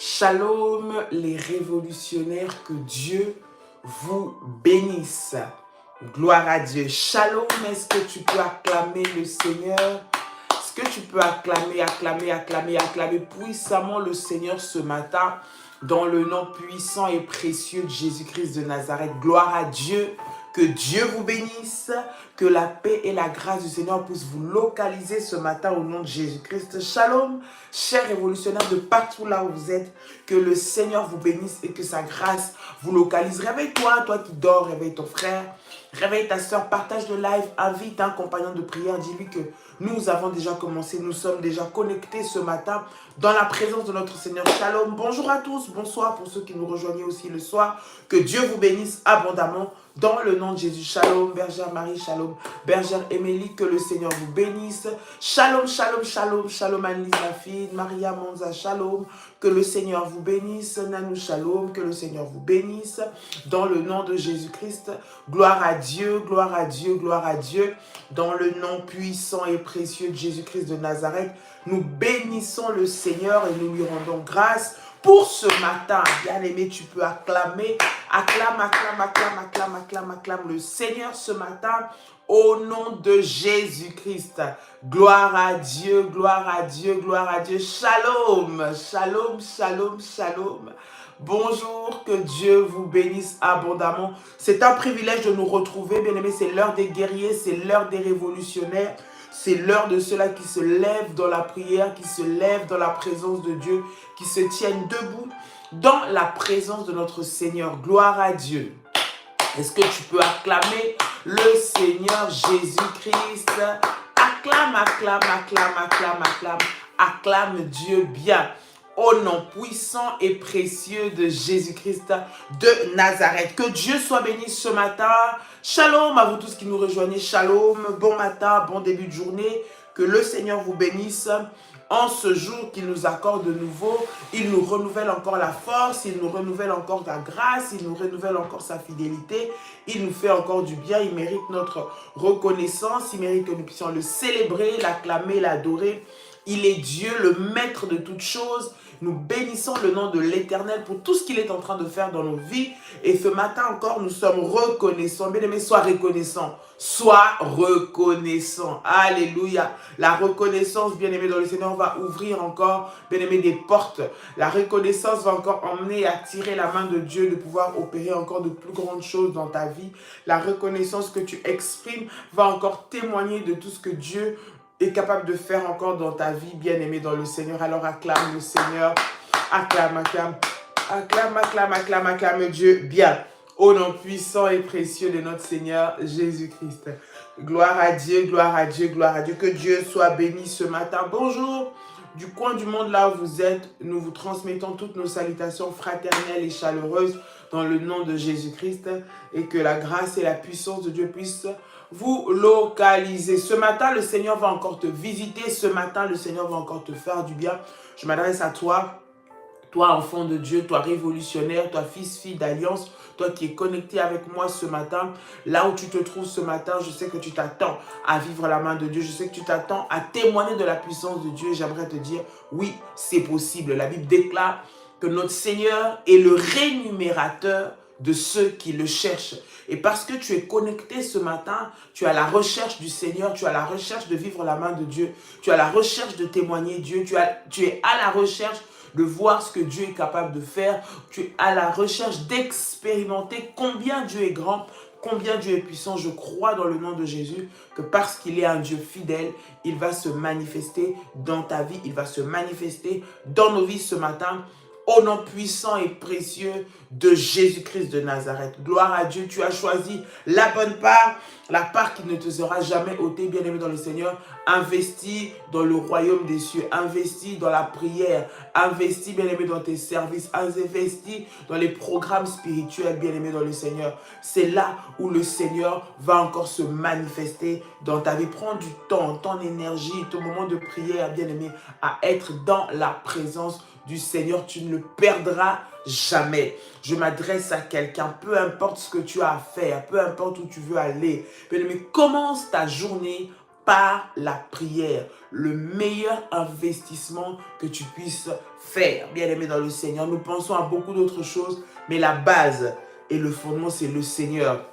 Shalom les révolutionnaires, que Dieu vous bénisse. Gloire à Dieu. Shalom, est-ce que tu peux acclamer le Seigneur? Est-ce que tu peux acclamer puissamment le Seigneur ce matin dans le nom puissant et précieux de Jésus-Christ de Nazareth? Gloire à Dieu. Que Dieu vous bénisse, que la paix et la grâce du Seigneur puissent vous localiser ce matin au nom de Jésus-Christ. Shalom, chers révolutionnaires de partout là où vous êtes, que le Seigneur vous bénisse et que sa grâce vous localise. Réveille-toi, toi qui dors, réveille ton frère, réveille ta soeur, partage le live, invite un compagnon de prière, dis-lui que nous avons déjà commencé, nous sommes déjà connectés ce matin dans la présence de notre Seigneur. Shalom, bonjour à tous, bonsoir pour ceux qui nous rejoignent aussi le soir. Que Dieu vous bénisse abondamment dans le nom de Jésus. Shalom, Bergère Marie, shalom, Bergère Émilie, que le Seigneur vous bénisse. Shalom, shalom, shalom, shalom Annelise, ma fille, Maria Monza, shalom, que le Seigneur vous bénisse. Nanou, shalom, que le Seigneur vous bénisse dans le nom de Jésus-Christ. Gloire à Dieu, gloire à Dieu, gloire à Dieu. Dans le nom puissant et précieux de Jésus-Christ de Nazareth, nous bénissons le Seigneur et nous lui rendons grâce pour ce matin. Bien-aimé, tu peux acclamer, acclame le Seigneur ce matin au nom de Jésus-Christ. Gloire à Dieu, gloire à Dieu, gloire à Dieu. Shalom, shalom, shalom, shalom. Bonjour, que Dieu vous bénisse abondamment. C'est un privilège de nous retrouver, bien-aimés. C'est l'heure des guerriers, c'est l'heure des révolutionnaires. C'est l'heure de ceux-là qui se lèvent dans la prière, qui se lèvent dans la présence de Dieu, qui se tiennent debout dans la présence de notre Seigneur. Gloire à Dieu. Est-ce que tu peux acclamer le Seigneur Jésus-Christ? Acclame, acclame, acclame, acclame, acclame. Acclame Dieu bien. Au nom puissant et précieux de Jésus-Christ de Nazareth. Que Dieu soit béni ce matin. Shalom à vous tous qui nous rejoignez. Shalom, bon matin, bon début de journée. Que le Seigneur vous bénisse en ce jour qu'il nous accorde de nouveau. Il nous renouvelle encore la force, il nous renouvelle encore la grâce, il nous renouvelle encore sa fidélité. Il nous fait encore du bien, il mérite notre reconnaissance, il mérite que nous puissions le célébrer, l'acclamer, l'adorer. Il est Dieu, le maître de toutes choses. Nous bénissons le nom de l'Éternel pour tout ce qu'il est en train de faire dans nos vies. Et ce matin encore, nous sommes reconnaissants. Bien-aimé, sois reconnaissant. Sois reconnaissant. Alléluia. La reconnaissance, bien-aimé, dans le Seigneur va ouvrir encore, bien-aimé, des portes. La reconnaissance va encore emmener à tirer la main de Dieu, de pouvoir opérer encore de plus grandes choses dans ta vie. La reconnaissance que tu exprimes va encore témoigner de tout ce que Dieu est capable de faire encore dans ta vie, bien-aimé dans le Seigneur. Alors acclame le Seigneur, acclame, acclame, acclame, acclame, acclame, acclame Dieu bien, au nom puissant et précieux de notre Seigneur Jésus-Christ. Gloire à Dieu, gloire à Dieu, gloire à Dieu. Que Dieu soit béni ce matin. Bonjour, du coin du monde là où vous êtes, nous vous transmettons toutes nos salutations fraternelles et chaleureuses dans le nom de Jésus-Christ, et que la grâce et la puissance de Dieu puissent vous localiser. Ce matin, le Seigneur va encore te visiter. Ce matin, le Seigneur va encore te faire du bien. Je m'adresse à toi, toi enfant de Dieu, toi révolutionnaire, toi fils, fille d'alliance, toi qui es connecté avec moi ce matin. Là où tu te trouves ce matin, je sais que tu t'attends à vivre la main de Dieu. Je sais que tu t'attends à témoigner de la puissance de Dieu. J'aimerais te dire, oui, c'est possible. La Bible déclare que notre Seigneur est le rémunérateur de ceux qui le cherchent. Et parce que tu es connecté ce matin, tu as la recherche du Seigneur, tu as la recherche de vivre la main de Dieu, tu as la recherche de témoigner Dieu, tu es à la recherche de voir ce que Dieu est capable de faire, tu es à la recherche d'expérimenter combien Dieu est grand, combien Dieu est puissant. Je crois dans le nom de Jésus que parce qu'il est un Dieu fidèle, il va se manifester dans ta vie, il va se manifester dans nos vies ce matin. Au nom puissant et précieux de Jésus-Christ de Nazareth. Gloire à Dieu, tu as choisi la bonne part, la part qui ne te sera jamais ôtée, bien-aimé dans le Seigneur. Investis dans le royaume des cieux, investis dans la prière, investis, bien-aimé, dans tes services, investis dans les programmes spirituels, bien-aimé dans le Seigneur. C'est là où le Seigneur va encore se manifester dans ta vie. Prends du temps, ton énergie, ton moment de prière, bien-aimé, à être dans la présence du Seigneur. Tu ne le perdras jamais. Je m'adresse à quelqu'un, peu importe ce que tu as à faire, peu importe où tu veux aller, mais commence ta journée par la prière. Le meilleur investissement que tu puisses faire. Bien-aimé dans le Seigneur, nous pensons à beaucoup d'autres choses, mais la base et le fondement, c'est le Seigneur.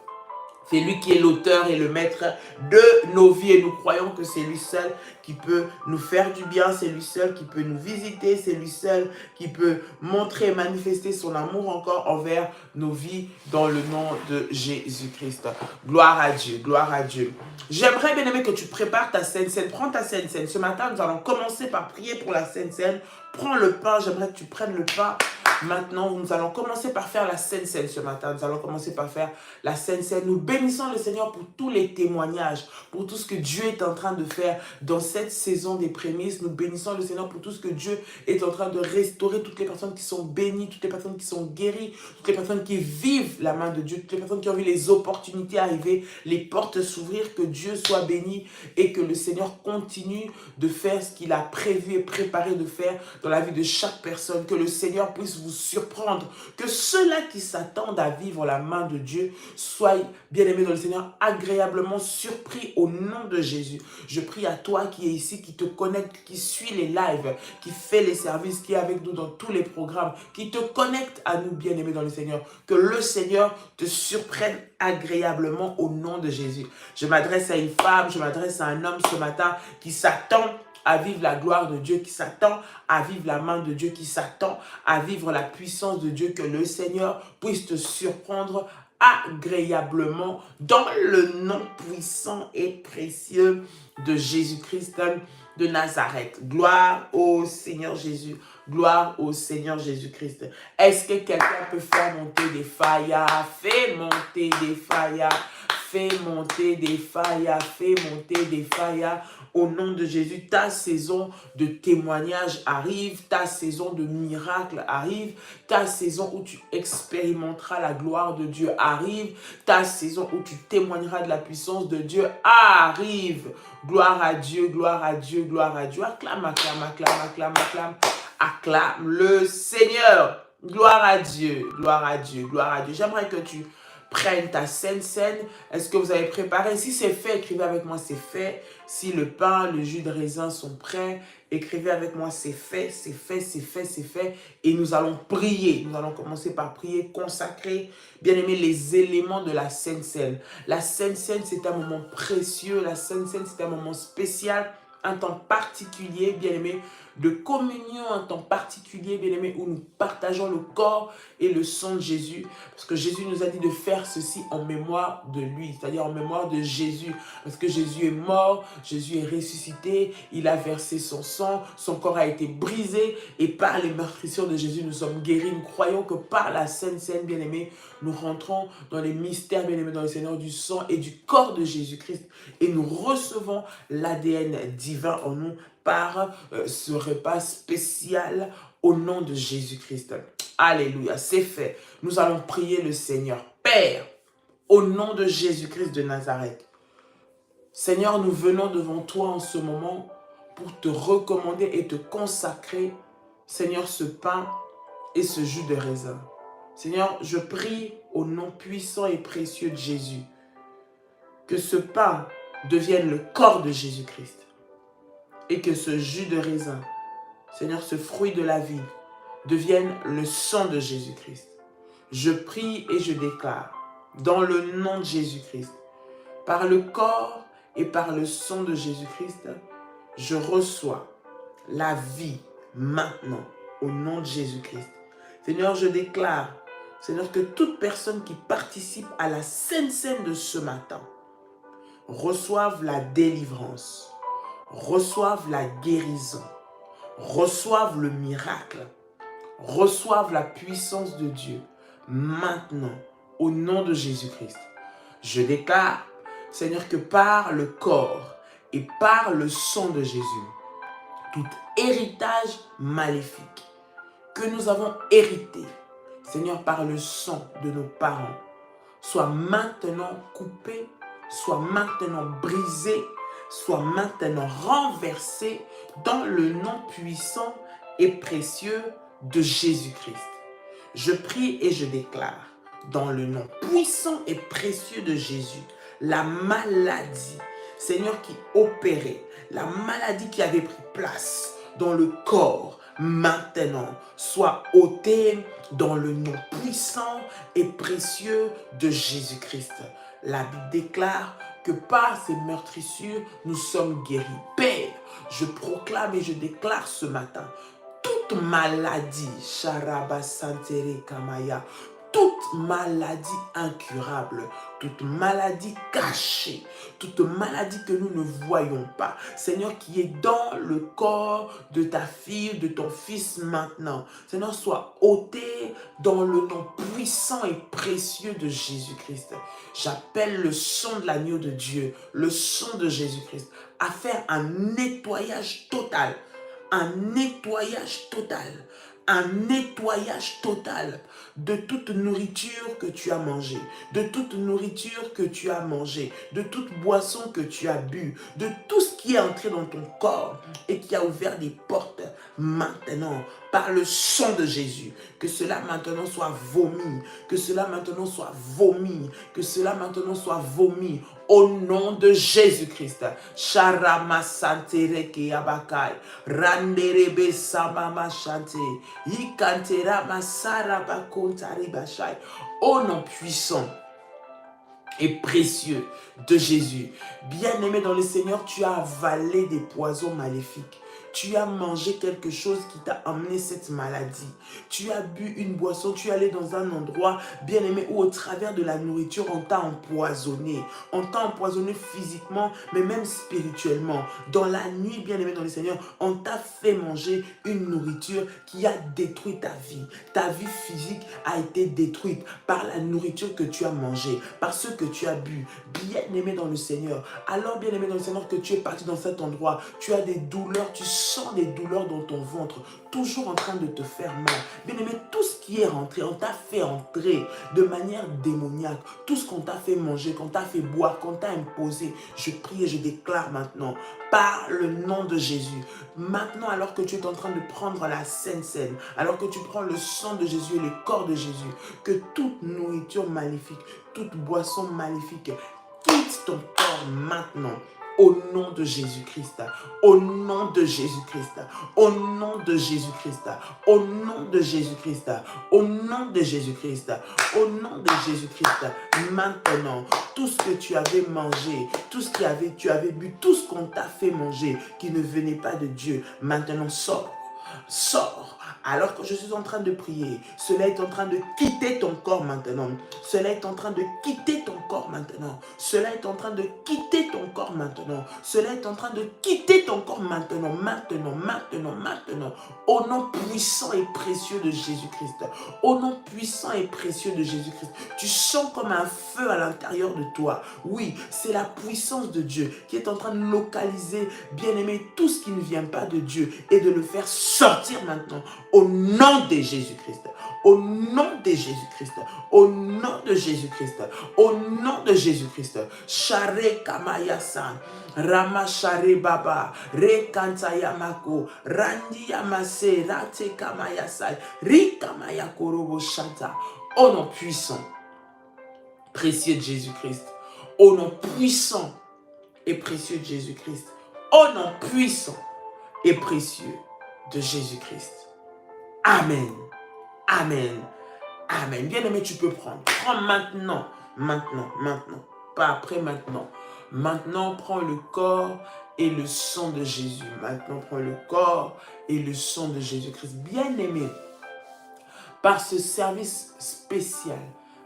C'est lui qui est l'auteur et le maître de nos vies et nous croyons que c'est lui seul qui peut nous faire du bien, c'est lui seul qui peut nous visiter, c'est lui seul qui peut montrer et manifester son amour encore envers nos vies dans le nom de Jésus-Christ. Gloire à Dieu, gloire à Dieu. J'aimerais bien aimé que tu prépares ta Sainte Seine. Prends ta Sainte Seine. Ce matin, nous allons commencer par prier pour la Sainte Seine. Prends le pain, j'aimerais que tu prennes le pain. Maintenant, nous allons commencer par faire la Sainte Seine ce matin. Nous allons commencer par faire la Sainte Seine. Nous bénissons le Seigneur pour tous les témoignages, pour tout ce que Dieu est en train de faire dans cette saison des prémices. Nous bénissons le Seigneur pour tout ce que Dieu est en train de restaurer, toutes les personnes qui sont bénies, toutes les personnes qui sont guéries, toutes les personnes qui vivent la main de Dieu, toutes les personnes qui ont vu les opportunités arriver, les portes s'ouvrir, que Dieu soit béni et que le Seigneur continue de faire ce qu'il a prévu et préparé de faire dans la vie de chaque personne, que le Seigneur puisse vous surprendre, que ceux-là qui s'attendent à vivre la main de Dieu soient, bien-aimés dans le Seigneur, agréablement surpris au nom de Jésus. Je prie à toi qui es ici, qui te connecte, qui suit les lives, qui fait les services, qui est avec nous dans tous les programmes, qui te connecte à nous, bien-aimés dans le Seigneur, que le Seigneur te surprenne agréablement au nom de Jésus. Je m'adresse à une femme, je m'adresse à un homme ce matin qui s'attend à vivre la gloire de Dieu, qui s'attend à vivre la main de Dieu, qui s'attend à vivre la puissance de Dieu, que le Seigneur puisse te surprendre agréablement dans le nom puissant et précieux de Jésus-Christ de Nazareth. Gloire au Seigneur Jésus. Gloire au Seigneur Jésus-Christ. Est-ce que quelqu'un peut faire monter des faillas? Fais monter des faillas. Fais monter des faillas. Fais monter des faillas. Au nom de Jésus, ta saison de témoignage arrive, ta saison de miracle arrive, ta saison où tu expérimenteras la gloire de Dieu arrive, ta saison où tu témoigneras de la puissance de Dieu arrive. Gloire à Dieu, gloire à Dieu, gloire à Dieu. Acclame, acclame, acclame, acclame, acclame, acclame le Seigneur. Gloire à Dieu, gloire à Dieu, gloire à Dieu. J'aimerais que tu prenne ta Sainte Seine. Est-ce que vous avez préparé? Si c'est fait, écrivez avec moi, c'est fait. Si le pain, le jus de raisin sont prêts, écrivez avec moi, c'est fait, c'est fait, c'est fait, c'est fait. Et nous allons prier. Nous allons commencer par prier, consacrer, bien aimé, les éléments de la Sainte Seine. La Sainte Seine, c'est un moment précieux. La Sainte Seine, c'est un moment spécial. Un temps particulier, bien aimé, de communion, un temps particulier, bien aimé, où nous partageons le corps et le sang de Jésus. Parce que Jésus nous a dit de faire ceci en mémoire de lui, c'est-à-dire en mémoire de Jésus. Parce que Jésus est mort, Jésus est ressuscité, il a versé son sang, son corps a été brisé et par les meurtrissures de Jésus, nous sommes guéris. Nous croyons que par la Sainte Seine, bien aimé, nous rentrons dans les mystères, bien aimé, dans le Seigneur du sang et du corps de Jésus-Christ et nous recevons l'ADN divin en nous par ce repas spécial au nom de Jésus-Christ. Alléluia, c'est fait. Nous allons prier le Seigneur. Père, au nom de Jésus-Christ de Nazareth, Seigneur, nous venons devant toi en ce moment pour te recommander et te consacrer, Seigneur, ce pain et ce jus de raisin. Seigneur, je prie au nom puissant et précieux de Jésus que ce pain devienne le corps de Jésus-Christ et que ce jus de raisin, Seigneur, ce fruit de la vie, devienne le sang de Jésus-Christ. Je prie et je déclare, dans le nom de Jésus-Christ, par le corps et par le sang de Jésus-Christ, je reçois la vie maintenant, au nom de Jésus-Christ. Seigneur, je déclare, Seigneur, que toute personne qui participe à la Sainte Seine de ce matin reçoive la délivrance, reçoivent la guérison, reçoivent le miracle, reçoivent la puissance de Dieu maintenant au nom de Jésus-Christ. Je déclare, Seigneur, que par le corps et par le sang de Jésus, tout héritage maléfique que nous avons hérité, Seigneur, par le sang de nos parents, soit maintenant coupé, soit maintenant brisé, soit maintenant renversé dans le nom puissant et précieux de Jésus-Christ. Je prie et je déclare, dans le nom puissant et précieux de Jésus, la maladie, Seigneur, qui opérait, la maladie qui avait pris place dans le corps, maintenant, soit ôtée dans le nom puissant et précieux de Jésus-Christ. La Bible déclare que par ces meurtrissures, nous sommes guéris. Père, je proclame et je déclare ce matin, toute maladie, Sharaba Santere Kamaya, toute maladie incurable, toute maladie cachée, toute maladie que nous ne voyons pas, Seigneur, qui est dans le corps de ta fille, de ton fils maintenant, Seigneur, soit ôté dans le nom puissant et précieux de Jésus-Christ. J'appelle le sang de l'agneau de Dieu, le sang de Jésus-Christ, à faire un nettoyage total, un nettoyage total de toute nourriture que tu as mangée, de toute nourriture que tu as mangée, de toute boisson que tu as bu, de tout ce qui est entré dans ton corps et qui a ouvert des portes maintenant, par le sang de Jésus, que cela maintenant soit vomi, que cela maintenant soit vomi, que cela maintenant soit vomi, au nom de Jésus-Christ. Sharama santereke abakai, randerebe samama chante, ikantera masara bakontari bashai. Au nom puissant et précieux de Jésus. Bien-aimé dans le Seigneur, tu as avalé des poisons maléfiques. Tu as mangé quelque chose qui t'a amené cette maladie. Tu as bu une boisson, tu es allé dans un endroit, bien-aimé, où au travers de la nourriture, on t'a empoisonné. On t'a empoisonné physiquement, mais même spirituellement. Dans la nuit, bien-aimé dans le Seigneur, on t'a fait manger une nourriture qui a détruit ta vie. Ta vie physique a été détruite par la nourriture que tu as mangée, par ce que tu as bu. Bien-aimé dans le Seigneur, alors bien-aimé dans le Seigneur que tu es parti dans cet endroit, tu as des douleurs, tu sens des douleurs dans ton ventre, toujours en train de te faire mal. Bien-aimé, tout ce qui est rentré, on t'a fait entrer de manière démoniaque. Tout ce qu'on t'a fait manger, qu'on t'a fait boire, qu'on t'a imposé, je prie et je déclare maintenant, par le nom de Jésus, maintenant alors que tu es en train de prendre la Sainte Seine, alors que tu prends le sang de Jésus et le corps de Jésus, que toute nourriture maléfique, toute boisson maléfique quitte ton corps maintenant. Au nom de Jésus-Christ, au nom de Jésus-Christ, au nom de Jésus-Christ, au nom de Jésus-Christ, au nom de Jésus-Christ, au nom de Jésus-Christ, maintenant, tout ce que tu avais mangé, tout ce que tu avais bu, tout ce qu'on t'a fait manger, qui ne venait pas de Dieu, maintenant sors. Sors, alors que je suis en train de prier, cela est en train de quitter ton corps maintenant, cela est en train de quitter ton corps maintenant, cela est en train de quitter ton corps maintenant, cela est en train de quitter ton corps maintenant, au nom puissant et précieux de Jésus-Christ, au nom puissant et précieux de Jésus-Christ, tu sens comme un feu à l'intérieur de toi, oui, c'est la puissance de Dieu qui est en train de localiser, bien-aimé, tout ce qui ne vient pas de Dieu et de le faire sortir maintenant au nom de Jésus-Christ, au nom de Jésus-Christ, au nom de Jésus-Christ, au nom de Jésus-Christ. Share Kamaya-san, Rama Share Baba, Rekantaya Mako, Randi Yamase, Rate Kamaya-sai, Rikamaya Korobo Shanta. Au nom puissant, précieux de Jésus-Christ, au nom puissant et précieux de Jésus-Christ, au nom puissant et précieux de Jésus-Christ. Amen. Amen. Amen. Bien-aimé, tu peux prendre. Prends maintenant. Pas après, maintenant. Maintenant, prends le corps et le sang de Jésus. Maintenant, prends le corps et le sang de Jésus-Christ. Bien-aimé, par ce service spécial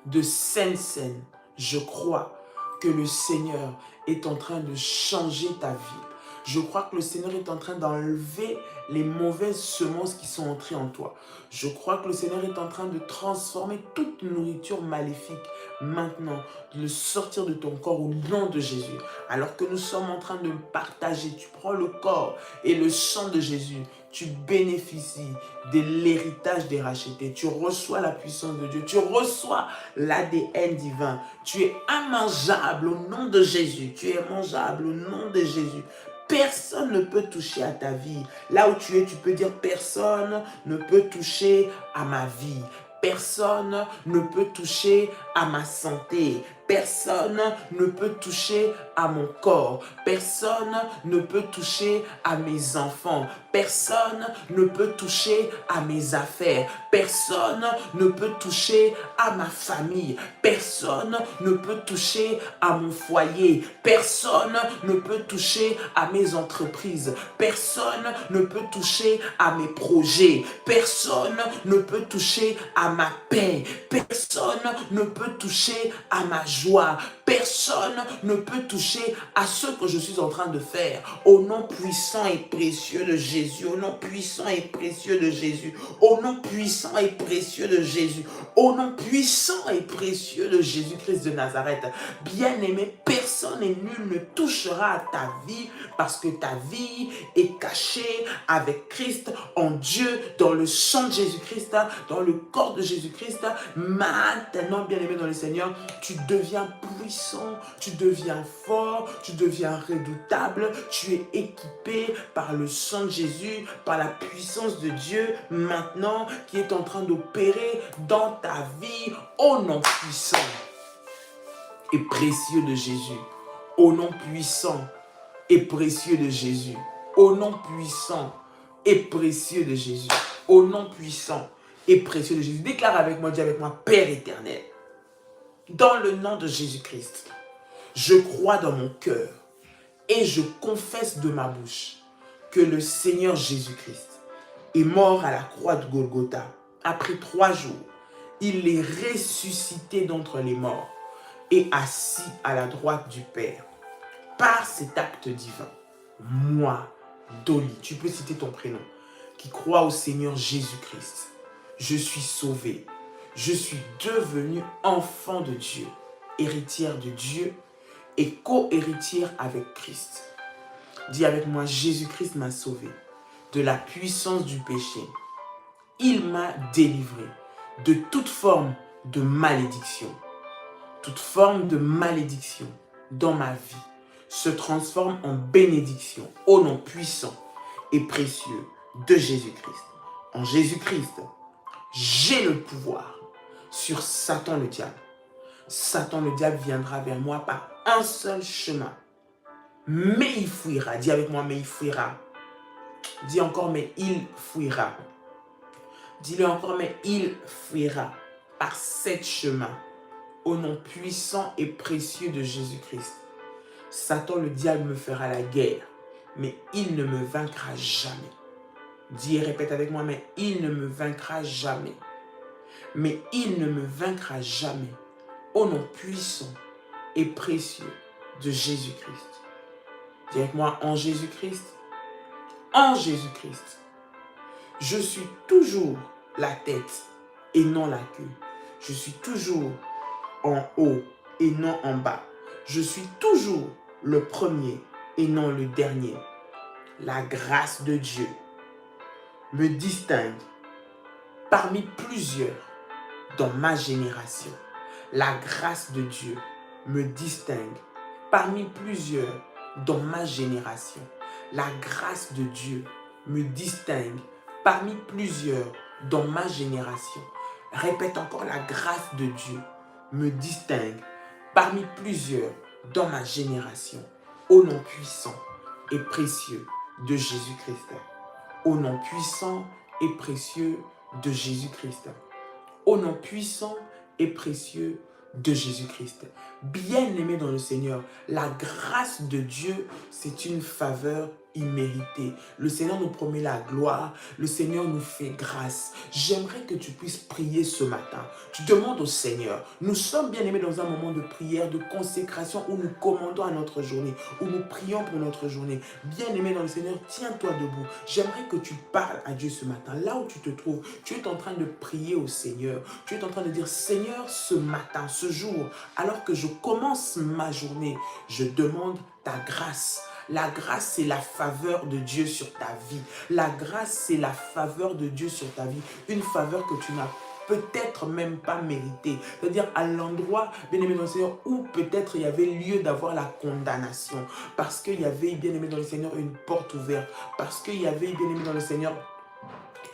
de Sainte Seine, je crois que le Seigneur est en train de changer ta vie. Je crois que le Seigneur est en train d'enlever les mauvaises semences qui sont entrées en toi. Je crois que le Seigneur est en train de transformer toute nourriture maléfique maintenant, de le sortir de ton corps au nom de Jésus. Alors que nous sommes en train de partager, tu prends le corps et le sang de Jésus, tu bénéficies de l'héritage des rachetés. Tu reçois la puissance de Dieu. Tu reçois l'ADN divin. Tu es immangeable au nom de Jésus. Tu es mangeable au nom de Jésus. Personne ne peut toucher à ta vie. Là où tu es, tu peux dire personne ne peut toucher à ma vie. Personne ne peut toucher à ma santé. Personne ne peut toucher à mon corps. Personne ne peut toucher à mes enfants. Personne ne peut toucher à mes affaires. Personne ne peut toucher à ma famille. Personne ne peut toucher à mon foyer. Personne ne peut toucher à mes entreprises. Personne ne peut toucher à mes projets. Personne ne peut toucher à ma paix. Personne ne peut toucher à ma joie. Personne ne peut toucher à ce que je suis en train de faire. Au nom puissant et précieux de Jésus. Au nom puissant et précieux de Jésus. Au nom puissant et précieux de Jésus. Au nom puissant et précieux de Jésus-Christ de Nazareth. Bien-aimé, personne et nul ne touchera à ta vie parce que ta vie est cachée avec Christ en Dieu, dans le sang de Jésus-Christ, dans le corps de Jésus-Christ. Maintenant, bien-aimé dans le Seigneur, tu deviens puissant, tu deviens fort, tu deviens redoutable, tu es équipé par le sang de Jésus, par la puissance de Dieu maintenant qui est en train d'opérer dans ta vie au nom puissant et précieux de Jésus. Au nom puissant et précieux de Jésus. Au nom puissant et précieux de Jésus. Au nom puissant et précieux de Jésus. Déclare avec moi, dis avec moi, Père éternel, dans le nom de Jésus-Christ, je crois dans mon cœur et je confesse de ma bouche que le Seigneur Jésus-Christ est mort à la croix de Golgotha. Après 3 jours, il est ressuscité d'entre les morts et assis à la droite du Père. Par cet acte divin, moi, Dolly, tu peux citer ton prénom, qui croit au Seigneur Jésus-Christ, je suis sauvée, je suis devenue enfant de Dieu, héritière de Dieu et co-héritière avec Christ. Dis avec moi, Jésus-Christ m'a sauvée de la puissance du péché. Il m'a délivré de toute forme de malédiction. Toute forme de malédiction dans ma vie se transforme en bénédiction au nom puissant et précieux de Jésus-Christ. En Jésus-Christ, j'ai le pouvoir sur Satan le diable. Satan le diable viendra vers moi par un seul chemin. Mais il fuira. Dis avec moi, mais il fuira. Dis encore, mais il fuira. Dis-le encore, mais il fuira par 7 chemins. Au nom puissant et précieux de Jésus-Christ. Satan le diable me fera la guerre, mais il ne me vaincra jamais. Dis et répète avec moi, mais il ne me vaincra jamais. Mais il ne me vaincra jamais. Au nom puissant et précieux de Jésus-Christ. Dis avec moi, en Jésus-Christ. En Jésus-Christ. Je suis toujours la tête et non la queue. Je suis toujours en haut et non en bas. Je suis toujours le premier et non le dernier. La grâce de Dieu me distingue parmi plusieurs dans ma génération. La grâce de Dieu me distingue parmi plusieurs dans ma génération. La grâce de Dieu me distingue parmi plusieurs dans ma génération. Répète encore, la grâce de Dieu me distingue parmi plusieurs dans ma génération. Au nom puissant et précieux de Jésus-Christ. Au nom puissant et précieux de Jésus-Christ. Au nom puissant et précieux de Jésus-Christ. Bien-aimé dans le Seigneur, la grâce de Dieu, c'est une faveur imméritée. Le Seigneur nous promet la gloire. Le Seigneur nous fait grâce. J'aimerais que tu puisses prier ce matin. Tu demandes au Seigneur. Nous sommes bien-aimés dans un moment de prière, de consécration où nous commandons à notre journée, où nous prions pour notre journée. Bien-aimé dans le Seigneur, tiens-toi debout. J'aimerais que tu parles à Dieu ce matin. Là où tu te trouves, tu es en train de prier au Seigneur. Tu es en train de dire, Seigneur, ce matin, ce jour, alors que je commence ma journée, je demande ta grâce. La grâce, c'est la faveur de Dieu sur ta vie. La grâce, c'est la faveur de Dieu sur ta vie. Une faveur que tu n'as peut-être même pas méritée. C'est-à-dire à l'endroit, bien-aimé dans le Seigneur, où peut-être il y avait lieu d'avoir la condamnation. Parce qu'il y avait, bien-aimé dans le Seigneur, une porte ouverte. Parce qu'il y avait, bien-aimé dans le Seigneur,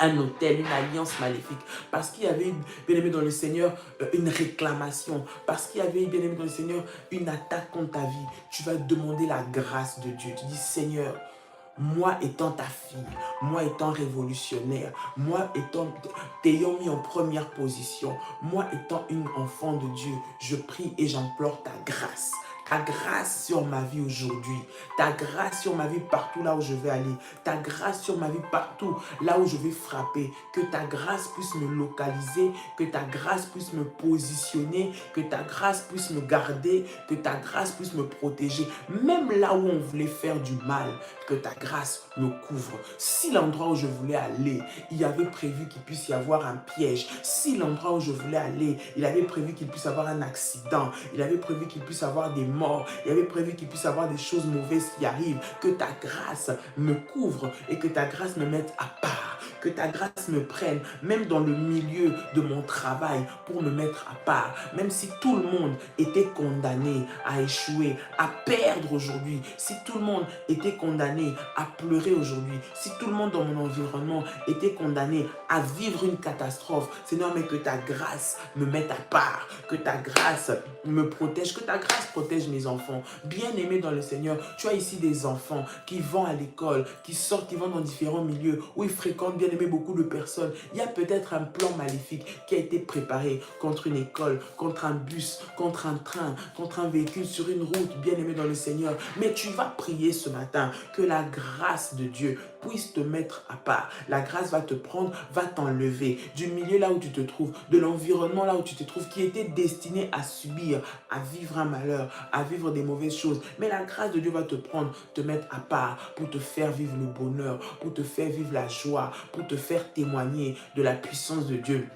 un hôtel, une alliance maléfique, parce qu'il y avait, bien aimé dans le Seigneur, une réclamation, parce qu'il y avait, bien aimé dans le Seigneur, une attaque contre ta vie, tu vas demander la grâce de Dieu. Tu dis, Seigneur, moi étant ta fille, moi étant révolutionnaire, moi t'ayant mis en première position, moi étant une enfant de Dieu, je prie et j'implore ta grâce. Ta grâce sur ma vie aujourd'hui, ta grâce sur ma vie partout là où je vais aller, ta grâce sur ma vie partout là où je vais frapper, que ta grâce puisse me localiser, que ta grâce puisse me positionner, que ta grâce puisse me garder, que ta grâce puisse me protéger, même là où on voulait faire du mal, que ta grâce me couvre. Si l'endroit où je voulais aller, il y avait prévu qu'il puisse y avoir un piège, si l'endroit où je voulais aller, il avait prévu qu'il puisse y avoir un accident, il avait prévu qu'il puisse y avoir des morts, il avait prévu qu'il puisse y avoir des choses mauvaises qui arrivent, que ta grâce me couvre et que ta grâce me mette à part, que ta grâce me prenne, même dans le milieu de mon travail, pour me mettre à part, même si tout le monde était condamné à échouer, à perdre aujourd'hui, si tout le monde était condamné à pleurer aujourd'hui, si tout le monde dans mon environnement était condamné à vivre une catastrophe, Seigneur, mais que ta grâce me mette à part, que ta grâce me protège, que ta grâce protège mes enfants. Bien-aimés dans le Seigneur, tu as ici des enfants qui vont à l'école, qui sortent, qui vont dans différents milieux, où ils fréquentent, bien-aimés, beaucoup de personnes. Il y a peut-être un plan maléfique qui a été préparé contre une école, contre un bus, contre un train, contre un véhicule sur une route, bien-aimé dans le Seigneur. Mais tu vas prier ce matin que la grâce de Dieu puisse te mettre à part. La grâce va te prendre, va t'enlever du milieu là où tu te trouves, de l'environnement là où tu te trouves, qui était destiné à subir, à vivre un malheur, à vivre des mauvaises choses. Mais la grâce de Dieu va te prendre, te mettre à part pour te faire vivre le bonheur, pour te faire vivre la joie, pour te faire témoigner de la puissance de Dieu.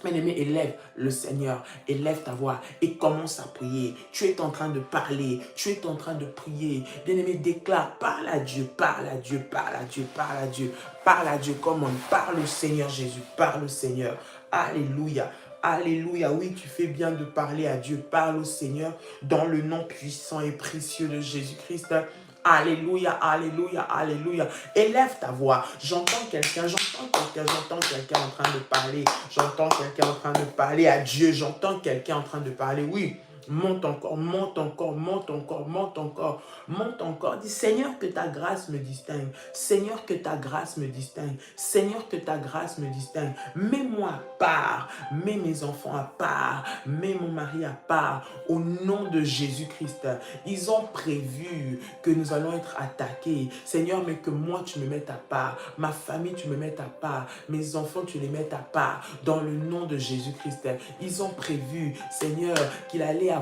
Bien-aimé, élève le Seigneur, élève ta voix et commence à prier. Tu es en train de parler, tu es en train de prier. Bien-aimé, déclare, parle à Dieu, parle à Dieu, parle à Dieu, parle à Dieu, parle à Dieu, comme on parle au Seigneur Jésus, parle au Seigneur. Alléluia. Alléluia, oui, tu fais bien de parler à Dieu. Parle au Seigneur dans le nom puissant et précieux de Jésus-Christ. Alléluia, alléluia, alléluia. Élève ta voix. J'entends quelqu'un en train de parler. J'entends quelqu'un en train de parler à Dieu. J'entends quelqu'un en train de parler. Oui. Monte encore, monte encore, monte encore, monte encore, monte encore. Dis, Seigneur, que ta grâce me distingue. Seigneur, que ta grâce me distingue. Seigneur, que ta grâce me distingue. Mets-moi à part. Mets mes enfants à part. Mets mon mari à part. Au nom de Jésus-Christ. Ils ont prévu que nous allons être attaqués. Seigneur, mais que moi, tu me mettes à part. Ma famille, tu me mettes à part. Mes enfants, tu les mettes à part. Dans le nom de Jésus-Christ. Ils ont prévu, Seigneur, qu'il allait avoir,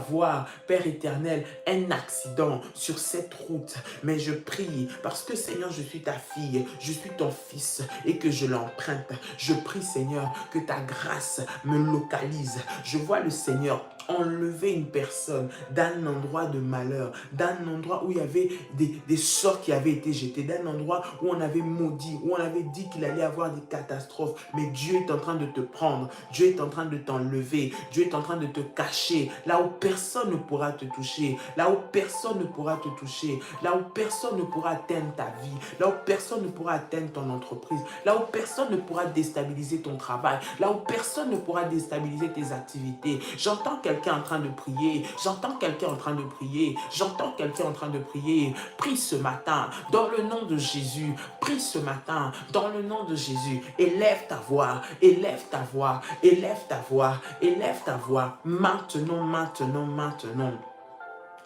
Père éternel, un accident sur cette route. Mais je prie, parce que Seigneur, je suis ta fille, je suis ton fils et que je l'emprunte. Je prie, Seigneur, que ta grâce me localise. Je vois le Seigneur enlever une personne d'un endroit de malheur, d'un endroit où il y avait des sorts qui avaient été jetés, d'un endroit où on avait maudit, où on avait dit qu'il allait avoir des catastrophes. Mais Dieu est en train de te prendre, Dieu est en train de t'enlever, Dieu est en train de te cacher, là où personne ne pourra te toucher, là où personne ne pourra te toucher, là où personne ne pourra atteindre ta vie, là où personne ne pourra atteindre ton entreprise, là où personne ne pourra déstabiliser ton travail, là où personne ne pourra déstabiliser tes activités. J'entends quelqu'un en train de prier, j'entends quelqu'un en train de prier, j'entends quelqu'un en train de prier. Prie ce matin, dans le nom de Jésus, prie ce matin, dans le nom de Jésus. Élève ta voix, élève ta voix, élève ta voix, élève ta voix, maintenant, maintenant, maintenant.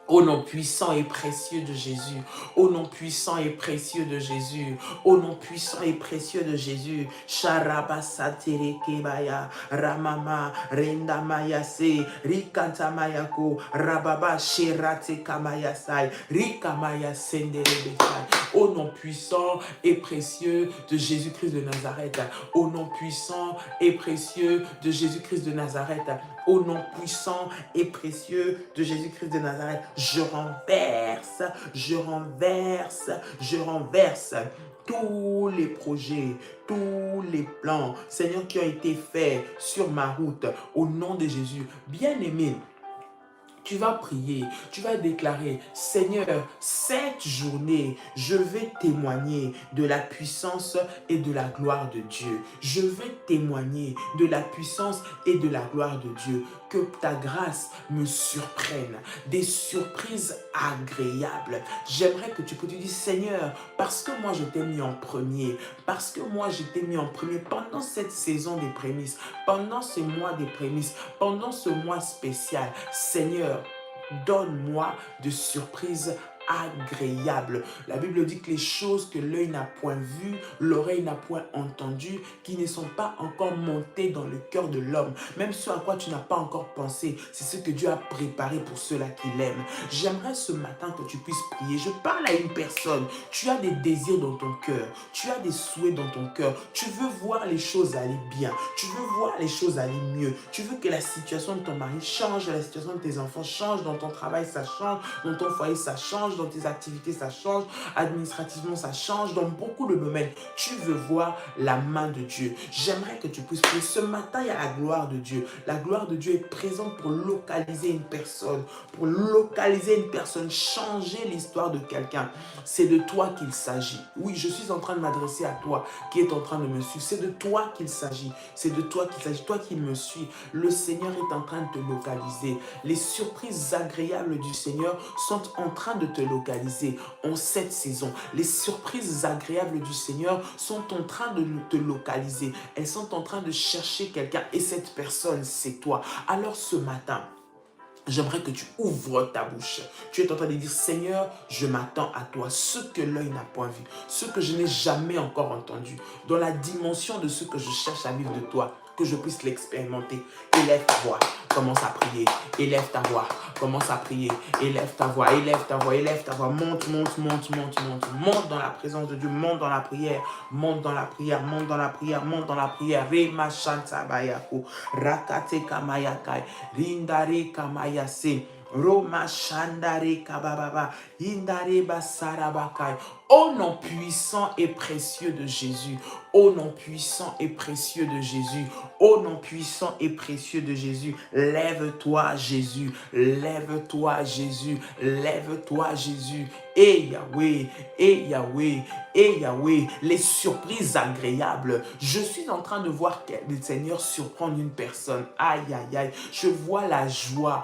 Au nom puissant et précieux de Jésus, au nom puissant et précieux de Jésus, au nom puissant et précieux de Jésus. Sharabasaterekebaya, Ramama, Rendamayase, Rikantamayako, Rababa, Sherate Kamayasai, Rikamaya Senderebesai. Au nom puissant et précieux de Jésus-Christ de Nazareth, au nom puissant et précieux de Jésus-Christ de Nazareth, au nom puissant et précieux de Jésus-Christ de Nazareth, je renverse tous les projets, tous les plans, Seigneur, qui ont été faits sur ma route, au nom de Jésus. Bien-aimé, Tu vas prier, tu vas déclarer, Seigneur, cette journée, je vais témoigner de la puissance et de la gloire de Dieu. Je vais témoigner de la puissance et de la gloire de Dieu. Que ta grâce me surprenne, des surprises agréables. J'aimerais que tu puisses te dire, Seigneur, parce que moi je t'ai mis en premier, parce que moi je t'ai mis en premier pendant cette saison des prémices, pendant ce mois des prémices, pendant ce mois spécial, Seigneur, donne-moi de surprises agréables. La Bible dit que les choses que l'œil n'a point vues, l'oreille n'a point entendues, qui ne sont pas encore montées dans le cœur de l'homme, même ce à quoi tu n'as pas encore pensé, c'est ce que Dieu a préparé pour ceux-là qui l'aiment. J'aimerais ce matin que tu puisses prier. Je parle à une personne. Tu as des désirs dans ton cœur, tu as des souhaits dans ton cœur, tu veux voir les choses aller bien, tu veux voir les choses aller mieux, tu veux que la situation de ton mari change, la situation de tes enfants change, dans ton travail ça change, dans ton foyer ça change, dans tes activités ça change, administrativement ça change, dans beaucoup de domaines. Tu veux voir la main de Dieu. J'aimerais que tu puisses prier. Ce matin, il y a la gloire de Dieu. La gloire de Dieu est présente pour localiser une personne, changer l'histoire de quelqu'un. C'est de toi qu'il s'agit. Oui, je suis en train de m'adresser à toi qui est en train de me suivre. C'est de toi qu'il s'agit. C'est de toi qu'il s'agit. Toi qui me suis. Le Seigneur est en train de te localiser. Les surprises agréables du Seigneur sont en train de te localiser en cette saison. Les surprises agréables du Seigneur sont en train de te localiser. Elles sont en train de chercher quelqu'un et cette personne, c'est toi. Alors ce matin, j'aimerais que tu ouvres ta bouche. Tu es en train de dire, Seigneur, je m'attends à toi. Ce que l'œil n'a point vu, ce que je n'ai jamais encore entendu, dans la dimension de ce que je cherche à vivre de toi, que je puisse l'expérimenter. Élève ta voix, commence à prier. Élève ta voix, commence à prier. Élève ta voix, élève ta voix, élève ta voix. Monte, monte, monte, monte, monte. Monte dans la présence de Dieu, monte dans la prière. Monte dans la prière, monte dans la prière, monte dans la prière. Rema shanta bayako, rakate kamayakai, rindare kamayase. Roma Shandare Kabababa, Indare Basarabakai. Au nom puissant et précieux de Jésus, au nom puissant et précieux de Jésus, au nom puissant et précieux de Jésus, lève-toi Jésus, lève-toi Jésus, lève-toi Jésus. Et Yahweh, et Yahweh, et Yahweh, les surprises agréables. Je suis en train de voir le Seigneur surprendre une personne. Aïe, aïe, aïe. Je vois la joie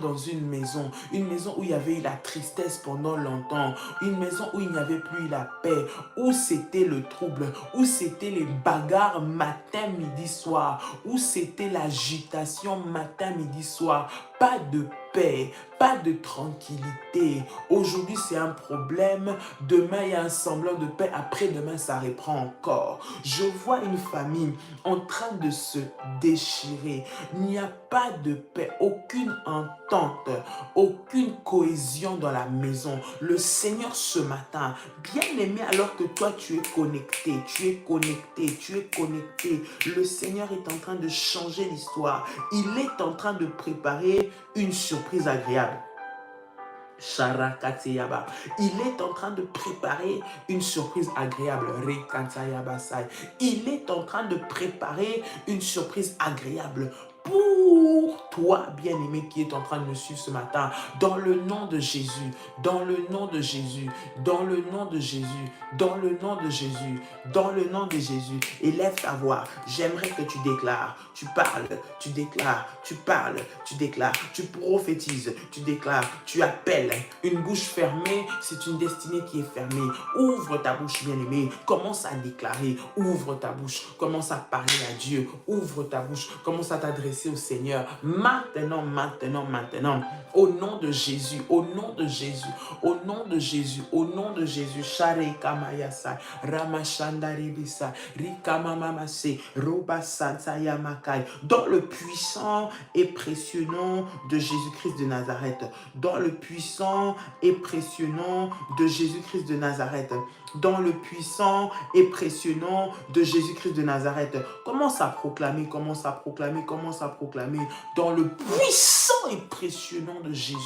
dans une maison où il y avait eu la tristesse pendant longtemps, une maison où il n'y avait plus la paix, où c'était le trouble, où c'était les bagarres matin, midi, soir, où c'était l'agitation matin, midi, soir. Pas de paix, pas de tranquillité. Aujourd'hui, c'est un problème. Demain, il y a un semblant de paix. Après-demain, ça reprend encore. Je vois une famille en train de se déchirer. Il n'y a pas de paix, aucune entente, aucune cohésion dans la maison. Le Seigneur, ce matin, bien aimé, alors que toi, tu es connecté, le Seigneur est en train de changer l'histoire. Il est en train de préparer une surprise agréable. Sharakateyaba. Il est en train de préparer une surprise agréable. Rekatayabasai. Il est en train de préparer une surprise agréable pour toi, bien-aimé, qui est en train de me suivre ce matin, dans le nom de Jésus, dans le nom de Jésus, dans le nom de Jésus, dans le nom de Jésus, dans le nom de Jésus. Élève ta voix. J'aimerais que tu déclares, tu parles, tu déclares, tu parles, tu déclares, tu prophétises, tu déclares, tu appelles. Une bouche fermée, c'est une destinée qui est fermée. Ouvre ta bouche, bien-aimé. Commence à déclarer. Ouvre ta bouche. Commence à parler à Dieu. Ouvre ta bouche. Commence à t'adresser au Seigneur. Maintenant, maintenant, maintenant. Au nom de Jésus. Au nom de Jésus. Au nom de Jésus. Au nom de Jésus. Share kamayasa. Ramashandaribisa. Rikamamamase. Robasantayamakai. Dans le puissant et précieux nom de Jésus-Christ de Nazareth. Dans le puissant et précieux nom de Jésus-Christ de Nazareth. Dans le puissant et précieux nom de Jésus-Christ de Nazareth. Commence à proclamer, commence à proclamer, commence à proclamer. Dans le puissant et précieux nom de Jésus.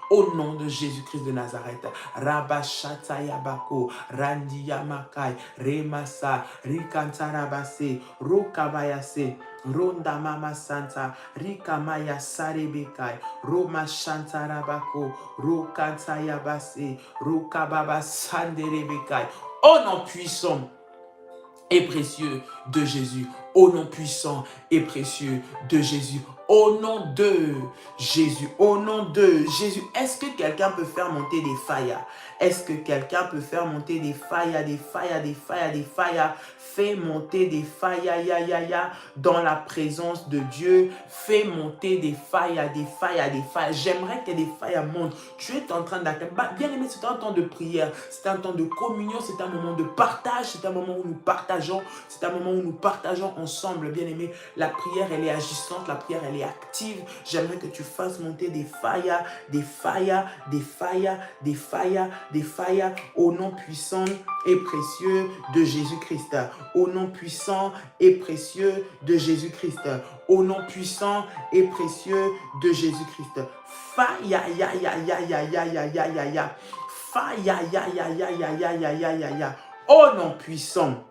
Au nom de Jésus-Christ de Nazareth. Rabashatayabako, Randiyamakai, Remasa, Rikantarabase, Rokabayase, Ronda Mama Santa, Rikamaya Sarebekai, Roma Shantarabako, Rokantayabase, Rokababa Sanderebekai. Au nom puissant et précieux de Jésus. Au nom puissant et précieux de Jésus. Au nom de Jésus. Au nom de Jésus. Est-ce que quelqu'un peut faire monter des failles? Est-ce que quelqu'un peut faire monter des failles, des failles, des failles, des failles? Fais monter des failles, ya, dans la présence de Dieu. Fais monter des failles, des failles, des failles. J'aimerais que des failles montent. Tu es en train d'attendre. Bien aimé, c'est un temps de prière. C'est un temps de communion. C'est un moment de partage. C'est un moment où nous partageons. C'est un moment où nous partageons ensemble. Bien aimé, la prière, elle est agissante. La prière, elle est active. J'aimerais que tu fasses monter des failles, des failles, des failles, des failles, des failles au nom puissant et précieux de Jésus-Christ. Au nom puissant et précieux de Jésus-Christ. Au nom puissant et précieux de Jésus-Christ. Faille, ya, ya, ya, ya, ya, ya, ya, ya, ya, ya. Faille, ya, ya, ya, ya, ya, ya, ya, ya, ya, ya. Au nom puissant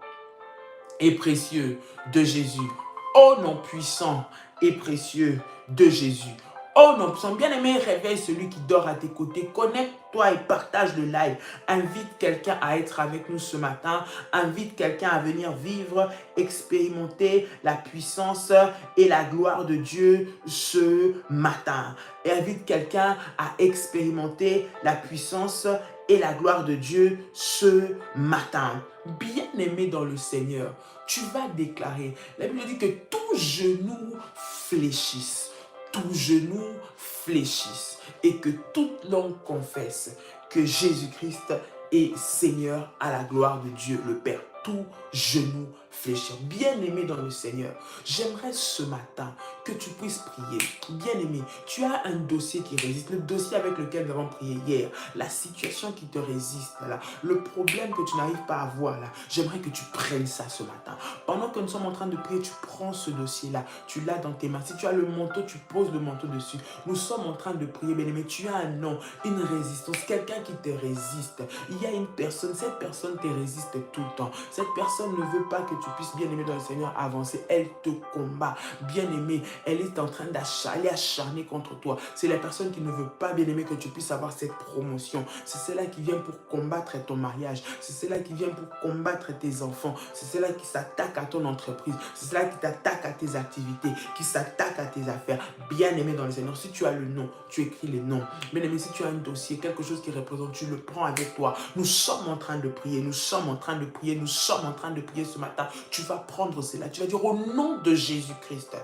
et précieux de Jésus. Au nom puissant et précieux de Jésus. Oh non, son bien-aimé, réveille celui qui dort à tes côtés. Connecte-toi et partage le live. Invite quelqu'un à être avec nous ce matin. Invite quelqu'un à venir vivre, expérimenter la puissance et la gloire de Dieu ce matin. Et invite quelqu'un à expérimenter la puissance et la gloire de Dieu ce matin. Bien-aimé dans le Seigneur, tu vas déclarer. La Bible dit que tout genou fléchisse. Tout genou fléchisse et que toute langue confesse que Jésus-Christ est Seigneur à la gloire de Dieu le Père. Tout genou fléchir. Bien-aimé dans le Seigneur, j'aimerais ce matin que tu puisses prier. Bien-aimé, tu as un dossier qui résiste, le dossier avec lequel nous avons prié hier, la situation qui te résiste, là, le problème que tu n'arrives pas à voir, là, j'aimerais que tu prennes ça ce matin. Pendant que nous sommes en train de prier, tu prends ce dossier-là, tu l'as dans tes mains. Si tu as le manteau, tu poses le manteau dessus. Nous sommes en train de prier, bien-aimé, tu as un nom, une résistance, quelqu'un qui te résiste. Il y a une personne, cette personne te résiste tout le temps. Cette personne ne veut pas que tu puisses, bien-aimé dans le Seigneur, avancer. Elle te combat. Bien-aimé, elle est en train d'acharner contre toi. C'est la personne qui ne veut pas, bien-aimé, que tu puisses avoir cette promotion. C'est celle-là qui vient pour combattre ton mariage. C'est celle-là qui vient pour combattre tes enfants. C'est celle-là qui s'attaque à ton entreprise. C'est celle-là qui t'attaque à tes activités, qui s'attaque à tes affaires. Bien-aimé dans le Seigneur, si tu as le nom, tu écris les noms. Bien-aimé, si tu as un dossier, quelque chose qui représente, tu le prends avec toi. Nous sommes en train de prier. Nous sommes en train de prier. Nous sommes en train de prier ce matin. Tu vas prendre cela. Tu vas dire au nom de Jésus-Christ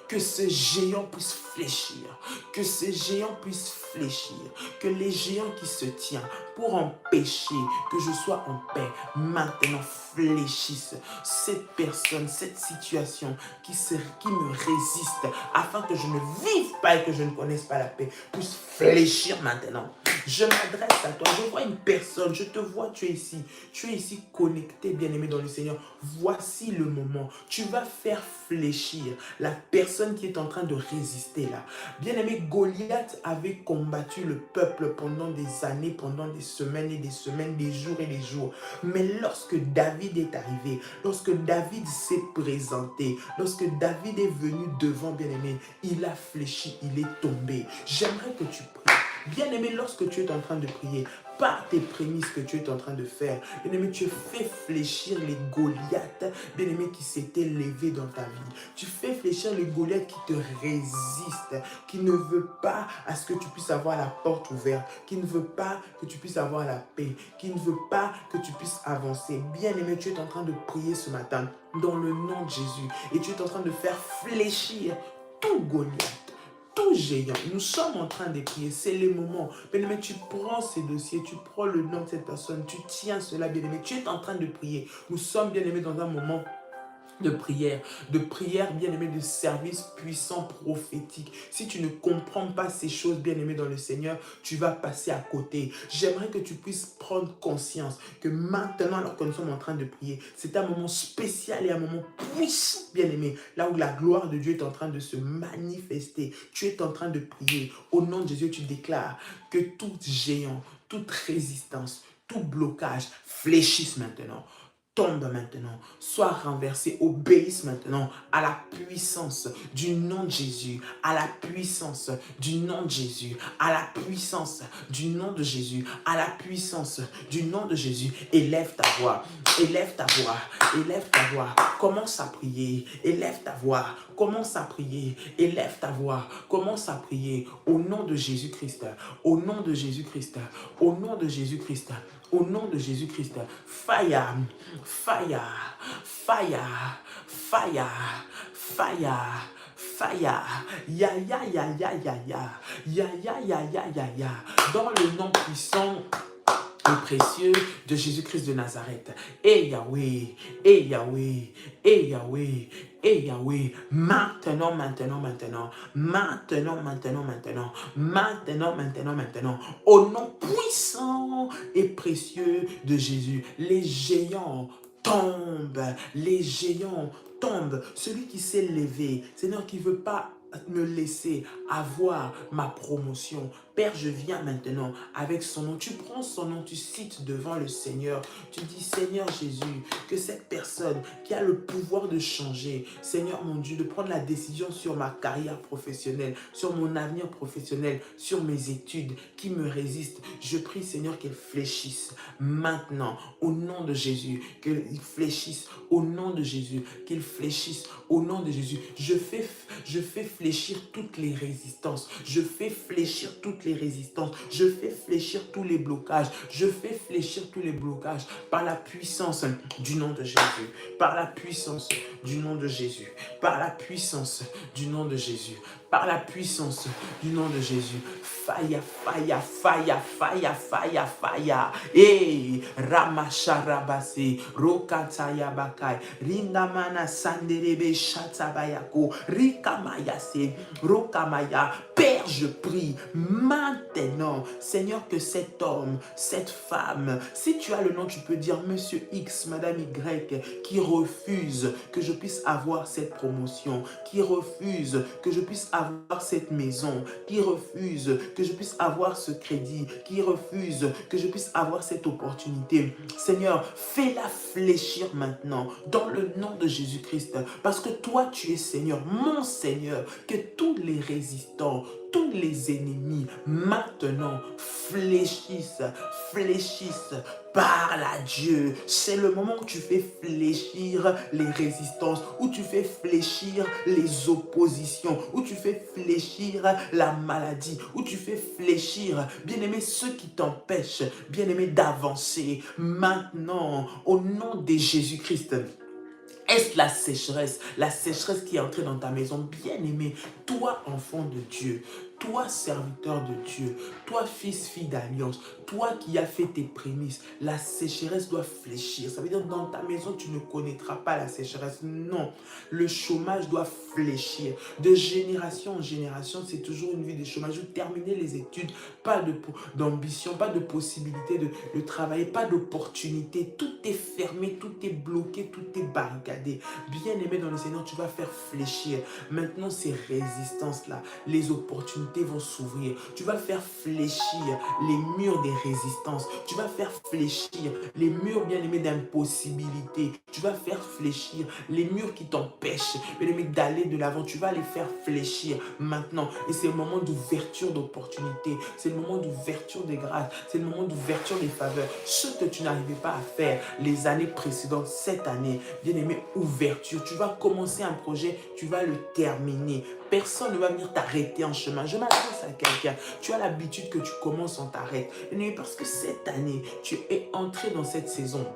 que ce géant puisse fléchir. Que ce géant puisse fléchir. Que les géants qui se tiennent pour empêcher que je sois en paix maintenant fléchissent. Cette personne, cette situation qui me résiste afin que je ne vive pas et que je ne connaisse pas la paix puisse fléchir maintenant. Je m'adresse à toi. Je vois une personne. Je te vois. Tu es ici connecté, bien-aimé dans le Seigneur. Voici le moment. Tu vas faire fléchir la personne qui est en train de résister là. Bien-aimé, Goliath avait combattu le peuple pendant des années, pendant des semaines et des semaines, des jours et des jours. Mais lorsque David est arrivé, lorsque David s'est présenté, lorsque David est venu devant, bien-aimé, il a fléchi, il est tombé. J'aimerais que tu pries. Bien-aimé, lorsque tu es en train de prier, par tes prémices que tu es en train de faire, bien-aimé, tu fais fléchir les Goliaths, bien-aimé, qui s'étaient levés dans ta vie. Tu fais fléchir les Goliaths qui te résistent, qui ne veut pas à ce que tu puisses avoir la porte ouverte, qui ne veut pas que tu puisses avoir la paix, qui ne veut pas que tu puisses avancer. Bien-aimé, tu es en train de prier ce matin dans le nom de Jésus et tu es en train de faire fléchir tout Goliath. Tout géant, nous sommes en train de prier, c'est le moment. Bien-aimé, tu prends ces dossiers, tu prends le nom de cette personne, tu tiens cela, bien-aimé, tu es en train de prier. Nous sommes, bien-aimés, dans un moment de prière, bien-aimé, de service puissant, prophétique. Si tu ne comprends pas ces choses, bien-aimé, dans le Seigneur, tu vas passer à côté. J'aimerais que tu puisses prendre conscience que maintenant, alors que nous sommes en train de prier, c'est un moment spécial et un moment puissant, bien-aimé, là où la gloire de Dieu est en train de se manifester. Tu es en train de prier. Au nom de Jésus, tu déclares que tout géant, toute résistance, tout blocage fléchisse maintenant. Tombe maintenant, soit renversé, obéisse maintenant à la puissance du nom de Jésus, à la puissance du nom de Jésus, à la puissance du nom de Jésus, à la puissance du nom de Jésus. Élève ta voix, élève ta voix, élève ta voix, commence à prier, élève ta voix, commence à prier, élève ta voix, commence à prier au nom de Jésus-Christ, au nom de Jésus-Christ, au nom de Jésus-Christ. Au nom de Jésus-Christ, fire, fire, fire, fire, fire, fire, ya ya ya ya ya ya, ya ya ya ya ya ya, dans le nom puissant et précieux de Jésus-Christ de Nazareth. Et Yahweh, et Yahweh, et Yahweh, et Yahweh, maintenant, maintenant, maintenant, maintenant, maintenant, maintenant, maintenant, maintenant, maintenant, au nom puissant et précieux de Jésus, les géants tombent, les géants tombent. Celui qui s'est levé, Seigneur, qui ne veut pas me laisser avoir ma promotion. Père, je viens maintenant avec son nom. Tu prends son nom, tu cites devant le Seigneur. Tu dis, Seigneur Jésus, que cette personne qui a le pouvoir de changer, Seigneur mon Dieu, de prendre la décision sur ma carrière professionnelle, sur mon avenir professionnel, sur mes études, qui me résiste, je prie, Seigneur, qu'elle fléchisse maintenant, au nom de Jésus, qu'il fléchisse, au nom de Jésus, qu'il fléchisse, au nom de Jésus. Je fais fléchir toutes les résistances. Je fais fléchir toutes les résistances. Je fais fléchir tous les blocages. Je fais fléchir tous les blocages par la puissance du nom de Jésus. Par la puissance du nom de Jésus. Par la puissance du nom de Jésus. Par la puissance du nom de Jésus. Fire, fire, fire, fire, fire, fire. Eh, Ramasharabase, Rokataya Bakai, Rindamana Sanderebe Shatabayako, Rikamayase, Rokamaya. Père, je prie maintenant, Seigneur, que cet homme, cette femme, si tu as le nom, tu peux dire Monsieur X, Madame Y, qui refuse que je puisse avoir cette promotion, qui refuse que je puisse avoir cette maison, qui refuse que je puisse avoir ce crédit, qui refuse que je puisse avoir cette opportunité. Seigneur, fais-la fléchir maintenant dans le nom de Jésus-Christ, parce que toi, tu es Seigneur, mon Seigneur, que tous les résistants, tous les ennemis maintenant fléchissent, fléchissent. Parle à Dieu. C'est le moment où tu fais fléchir les résistances, où tu fais fléchir les oppositions, où tu fais fléchir la maladie, où tu fais fléchir, bien-aimé, ceux qui t'empêchent, bien-aimé, d'avancer. Maintenant, au nom de Jésus-Christ. Est-ce la sécheresse qui est entrée dans ta maison? Bien-aimé, toi, enfant de Dieu, toi, serviteur de Dieu, toi, fille d'alliance, toi qui as fait tes prémices, la sécheresse doit fléchir. Ça veut dire que dans ta maison, tu ne connaîtras pas la sécheresse. Non, le chômage doit fléchir. De génération en génération, c'est toujours une vie de chômage. Vous terminez les études, pas d'ambition, pas de possibilité de travailler, pas d'opportunité. Tout est fermé, tout est bloqué, tout est barricadé. Bien-aimé dans le Seigneur, tu vas faire fléchir. Maintenant, ces résistances-là, les opportunités vont s'ouvrir. Tu vas faire fléchir les murs des résistances. Tu vas faire fléchir les murs, bien-aimés, d'impossibilité. Tu vas faire fléchir les murs qui t'empêchent, bien-aimé, d'aller de l'avant. Tu vas les faire fléchir maintenant. Et c'est le moment d'ouverture d'opportunités. C'est le moment d'ouverture des grâces. C'est le moment d'ouverture des faveurs. Ce que tu n'arrivais pas à faire les années précédentes, cette année, bien-aimé, ouverture. Tu vas commencer un projet, tu vas le terminer. Personne ne va venir t'arrêter en chemin. Je m'adresse à quelqu'un. Tu as l'habitude que tu commences, on t'arrête. Parce que cette année, tu es entré dans cette saison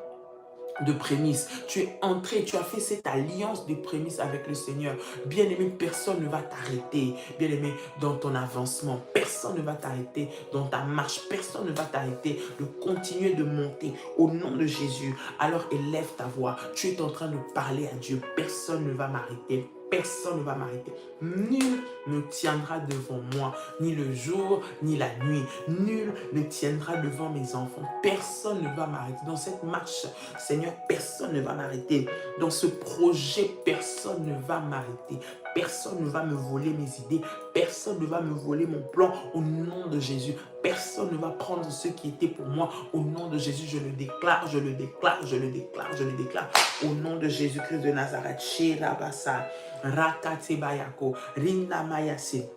de prémices. Tu es entré, tu as fait cette alliance de prémices avec le Seigneur. Bien-aimé, personne ne va t'arrêter. Bien-aimé, dans ton avancement, personne ne va t'arrêter. Dans ta marche, personne ne va t'arrêter de continuer de monter au nom de Jésus. Alors élève ta voix. Tu es en train de parler à Dieu. Personne ne va m'arrêter. Personne ne va m'arrêter. Nul ne tiendra devant moi, ni le jour, ni la nuit. Nul ne tiendra devant mes enfants. Personne ne va m'arrêter. Dans cette marche, Seigneur, personne ne va m'arrêter. Dans ce projet, personne ne va m'arrêter. Personne ne va me voler mes idées. Personne ne va me voler mon plan au nom de Jésus. Personne ne va prendre ce qui était pour moi. Au nom de Jésus, je le déclare, je le déclare, je le déclare, je le déclare. Au nom de Jésus-Christ de Nazareth. Shirabasa, Rakatebayako, Rindamayase.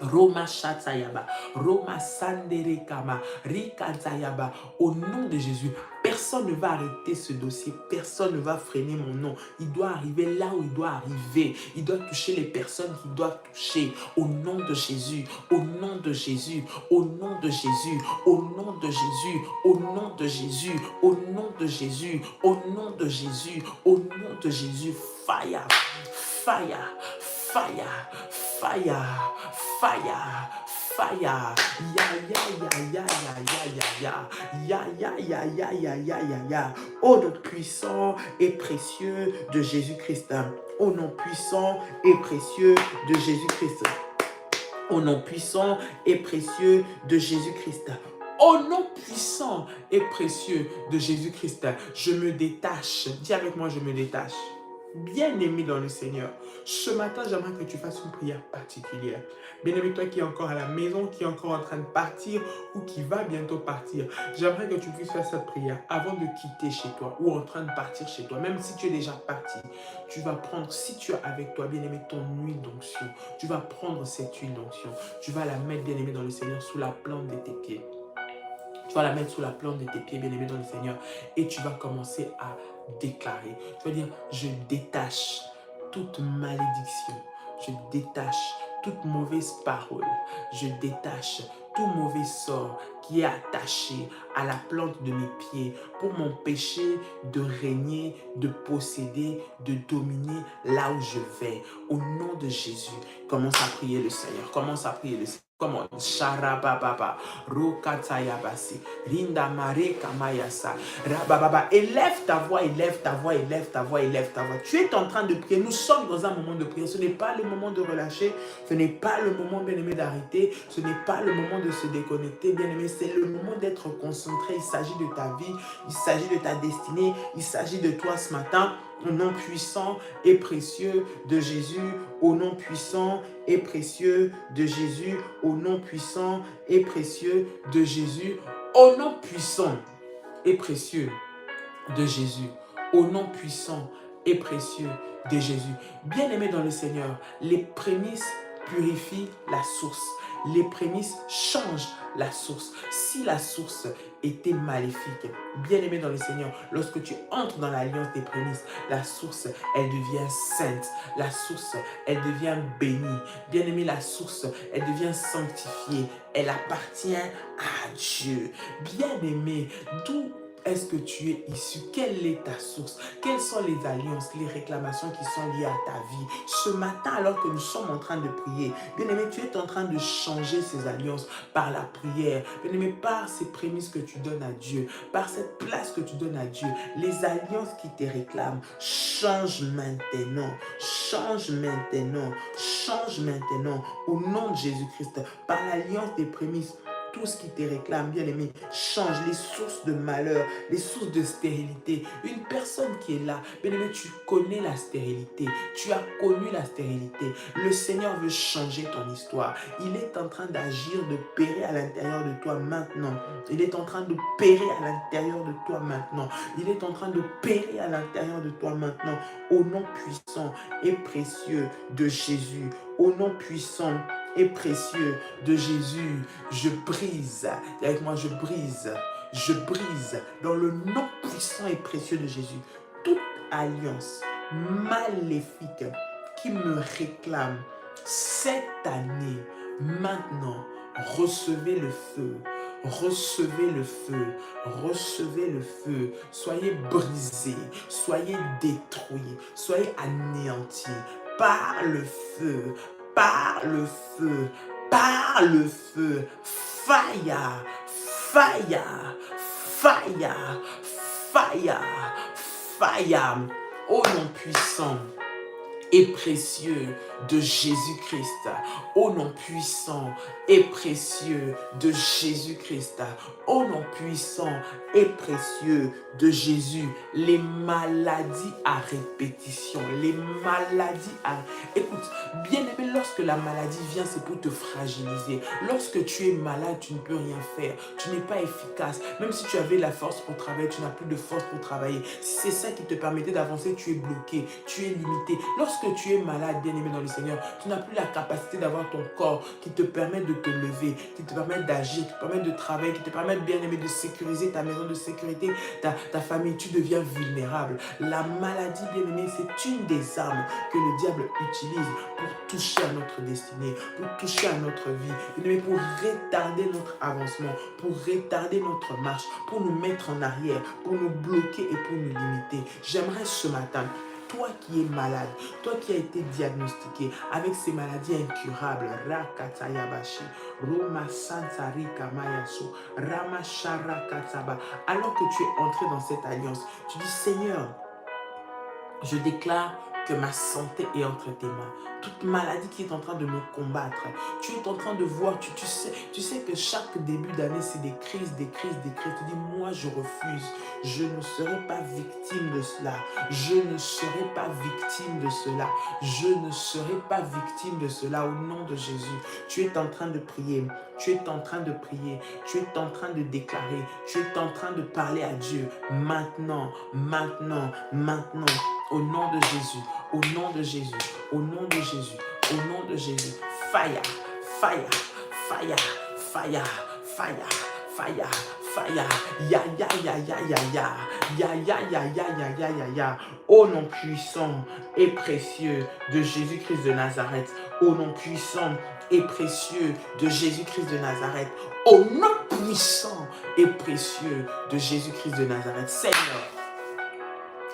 Roma Shatayaba, Roma Sanderekama, Rikatayaba. Au nom de Jésus, personne ne va arrêter ce dossier, personne ne va freiner mon nom. Il doit arriver là où il doit arriver. Il doit toucher les personnes qu'il doit toucher. Au nom de Jésus, au nom de Jésus, au nom de Jésus, au nom de Jésus, au nom de Jésus, au nom de Jésus, au nom de Jésus, au nom de Jésus. Fire, fire, fire, fire, fire, fire. Ya ya ya ya ya ya ya ya ya ya ya ya ya ya. Au nom puissant et précieux de Jésus-Christ. Au nom puissant et précieux de Jésus-Christ. Au nom puissant et précieux de Jésus-Christ. Au nom puissant et précieux de Jésus-Christ, je me détache. Dis avec moi, je me détache. Bien-aimé dans le Seigneur, ce matin, j'aimerais que tu fasses une prière particulière. Bien-aimé, toi qui es encore à la maison, qui est encore en train de partir ou qui va bientôt partir, j'aimerais que tu puisses faire cette prière avant de quitter chez toi ou en train de partir chez toi. Même si tu es déjà parti, tu vas prendre, si tu as avec toi, bien-aimé, ton huile d'onction, tu vas prendre cette huile d'onction, tu vas la mettre, bien-aimé, dans le Seigneur, sous la plante de tes pieds. Tu vas la mettre sous la plante de tes pieds, bien-aimé dans le Seigneur, et tu vas commencer à déclarer. Tu vas dire, je détache toute malédiction, je détache toute mauvaise parole, je détache tout mauvais sort qui est attaché à la plante de mes pieds pour m'empêcher de régner, de posséder, de dominer là où je vais. Au nom de Jésus, commence à prier le Seigneur, commence à prier le Seigneur. Comment Sharababa, Rokatayabasi, Rinda Mare Kamayasa, Rabababa. Élève ta voix, élève ta voix, élève ta voix, élève ta voix. Tu es en train de prier. Nous sommes dans un moment de prière. Ce n'est pas le moment de relâcher. Ce n'est pas le moment, bien-aimé, d'arrêter. Ce n'est pas le moment de se déconnecter, bien-aimé. C'est le moment d'être concentré. Il s'agit de ta vie. Il s'agit de ta destinée. Il s'agit de toi ce matin. Au nom puissant et précieux de Jésus, au nom puissant et précieux de Jésus, au nom puissant et précieux de Jésus, au nom puissant et précieux de Jésus, au nom puissant et précieux de Jésus. Bien-aimé dans le Seigneur, les prémices purifient la source. Les prémices changent la source. Si la source était maléfique, bien-aimé dans le Seigneur, lorsque tu entres dans l'alliance des prémices, la source, elle devient sainte. La source, elle devient bénie. Bien-aimé, la source, elle devient sanctifiée. Elle appartient à Dieu. Bien-aimé, d'où est-ce que tu es issu? Quelle est ta source? Quelles sont les alliances, les réclamations qui sont liées à ta vie? Ce matin, alors que nous sommes en train de prier, bien-aimé, tu es en train de changer ces alliances par la prière. Bien-aimé, par ces prémices que tu donnes à Dieu, par cette place que tu donnes à Dieu, les alliances qui te réclament, change maintenant, change maintenant, change maintenant, au nom de Jésus-Christ, par l'alliance des prémices. Tout ce qui te réclame, bien-aimé, change les sources de malheur, les sources de stérilité. Une personne qui est là, bien-aimé, tu connais la stérilité. Tu as connu la stérilité. Le Seigneur veut changer ton histoire. Il est en train d'agir, de périr à l'intérieur de toi maintenant. Il est en train de périr à l'intérieur de toi maintenant. Il est en train de périr à l'intérieur de toi maintenant. Au nom puissant et précieux de Jésus. Au nom puissant et précieux de Jésus, je brise, avec moi je brise dans le nom puissant et précieux de Jésus, toute alliance maléfique qui me réclame cette année, maintenant, recevez le feu, recevez le feu, recevez le feu. Soyez brisés, soyez détruits, soyez anéantis par le feu, par le feu, par le feu. Fire, fire, fire, fire, fire. Au nom puissant et précieux de Jésus-Christ, au nom puissant et précieux de Jésus-Christ, au nom puissant et précieux de Jésus, les maladies à répétition, les maladies à... Écoute, bien aimé, lorsque la maladie vient, c'est pour te fragiliser. Lorsque tu es malade, tu ne peux rien faire, tu n'es pas efficace. Même si tu avais la force pour travailler, tu n'as plus de force pour travailler. Si c'est ça qui te permettait d'avancer, tu es bloqué, tu es limité. Lorsque tu es malade, bien aimé dans le Seigneur, tu n'as plus la capacité d'avoir ton corps qui te permet de te lever, qui te permet d'agir, qui te permet de travailler, qui te permet, bien aimé, de sécuriser ta maison, de sécurité, ta famille. Tu deviens vulnérable. La maladie, bien aimé, c'est une des armes que le diable utilise pour toucher à notre destinée, pour toucher à notre vie, bien aimé, pour retarder notre avancement, pour retarder notre marche, pour nous mettre en arrière, pour nous bloquer et pour nous limiter. J'aimerais ce matin, toi qui es malade, toi qui as été diagnostiqué avec ces maladies incurables, Rakatayabashi, Roma Santari Kamayaso, Rama Shara Katsaba, alors que tu es entré dans cette alliance, tu dis Seigneur, je déclare que ma santé est entre tes mains. Toute maladie qui est en train de me combattre, tu es en train de voir, tu sais que chaque début d'année, c'est des crises, des crises, des crises. Tu dis, moi, je refuse. Je ne serai pas victime de cela. Je ne serai pas victime de cela. Je ne serai pas victime de cela au nom de Jésus. Tu es en train de prier. Tu es en train de prier. Tu es en train de déclarer. Tu es en train de parler à Dieu. Maintenant, maintenant, maintenant. Au nom de Jésus, au nom de Jésus, au nom de Jésus, au nom de Jésus. Fire, fire, fire, fire, fire, fire, fire. Ya, ya, ya, ya, ya, ya. Ya, ya, ya, ya, ya, ya, ya, ya. Au nom puissant et précieux de Jésus-Christ de Nazareth. Au nom puissant et précieux de Jésus-Christ de Nazareth. Au nom puissant et précieux de Jésus-Christ de Nazareth. Seigneur,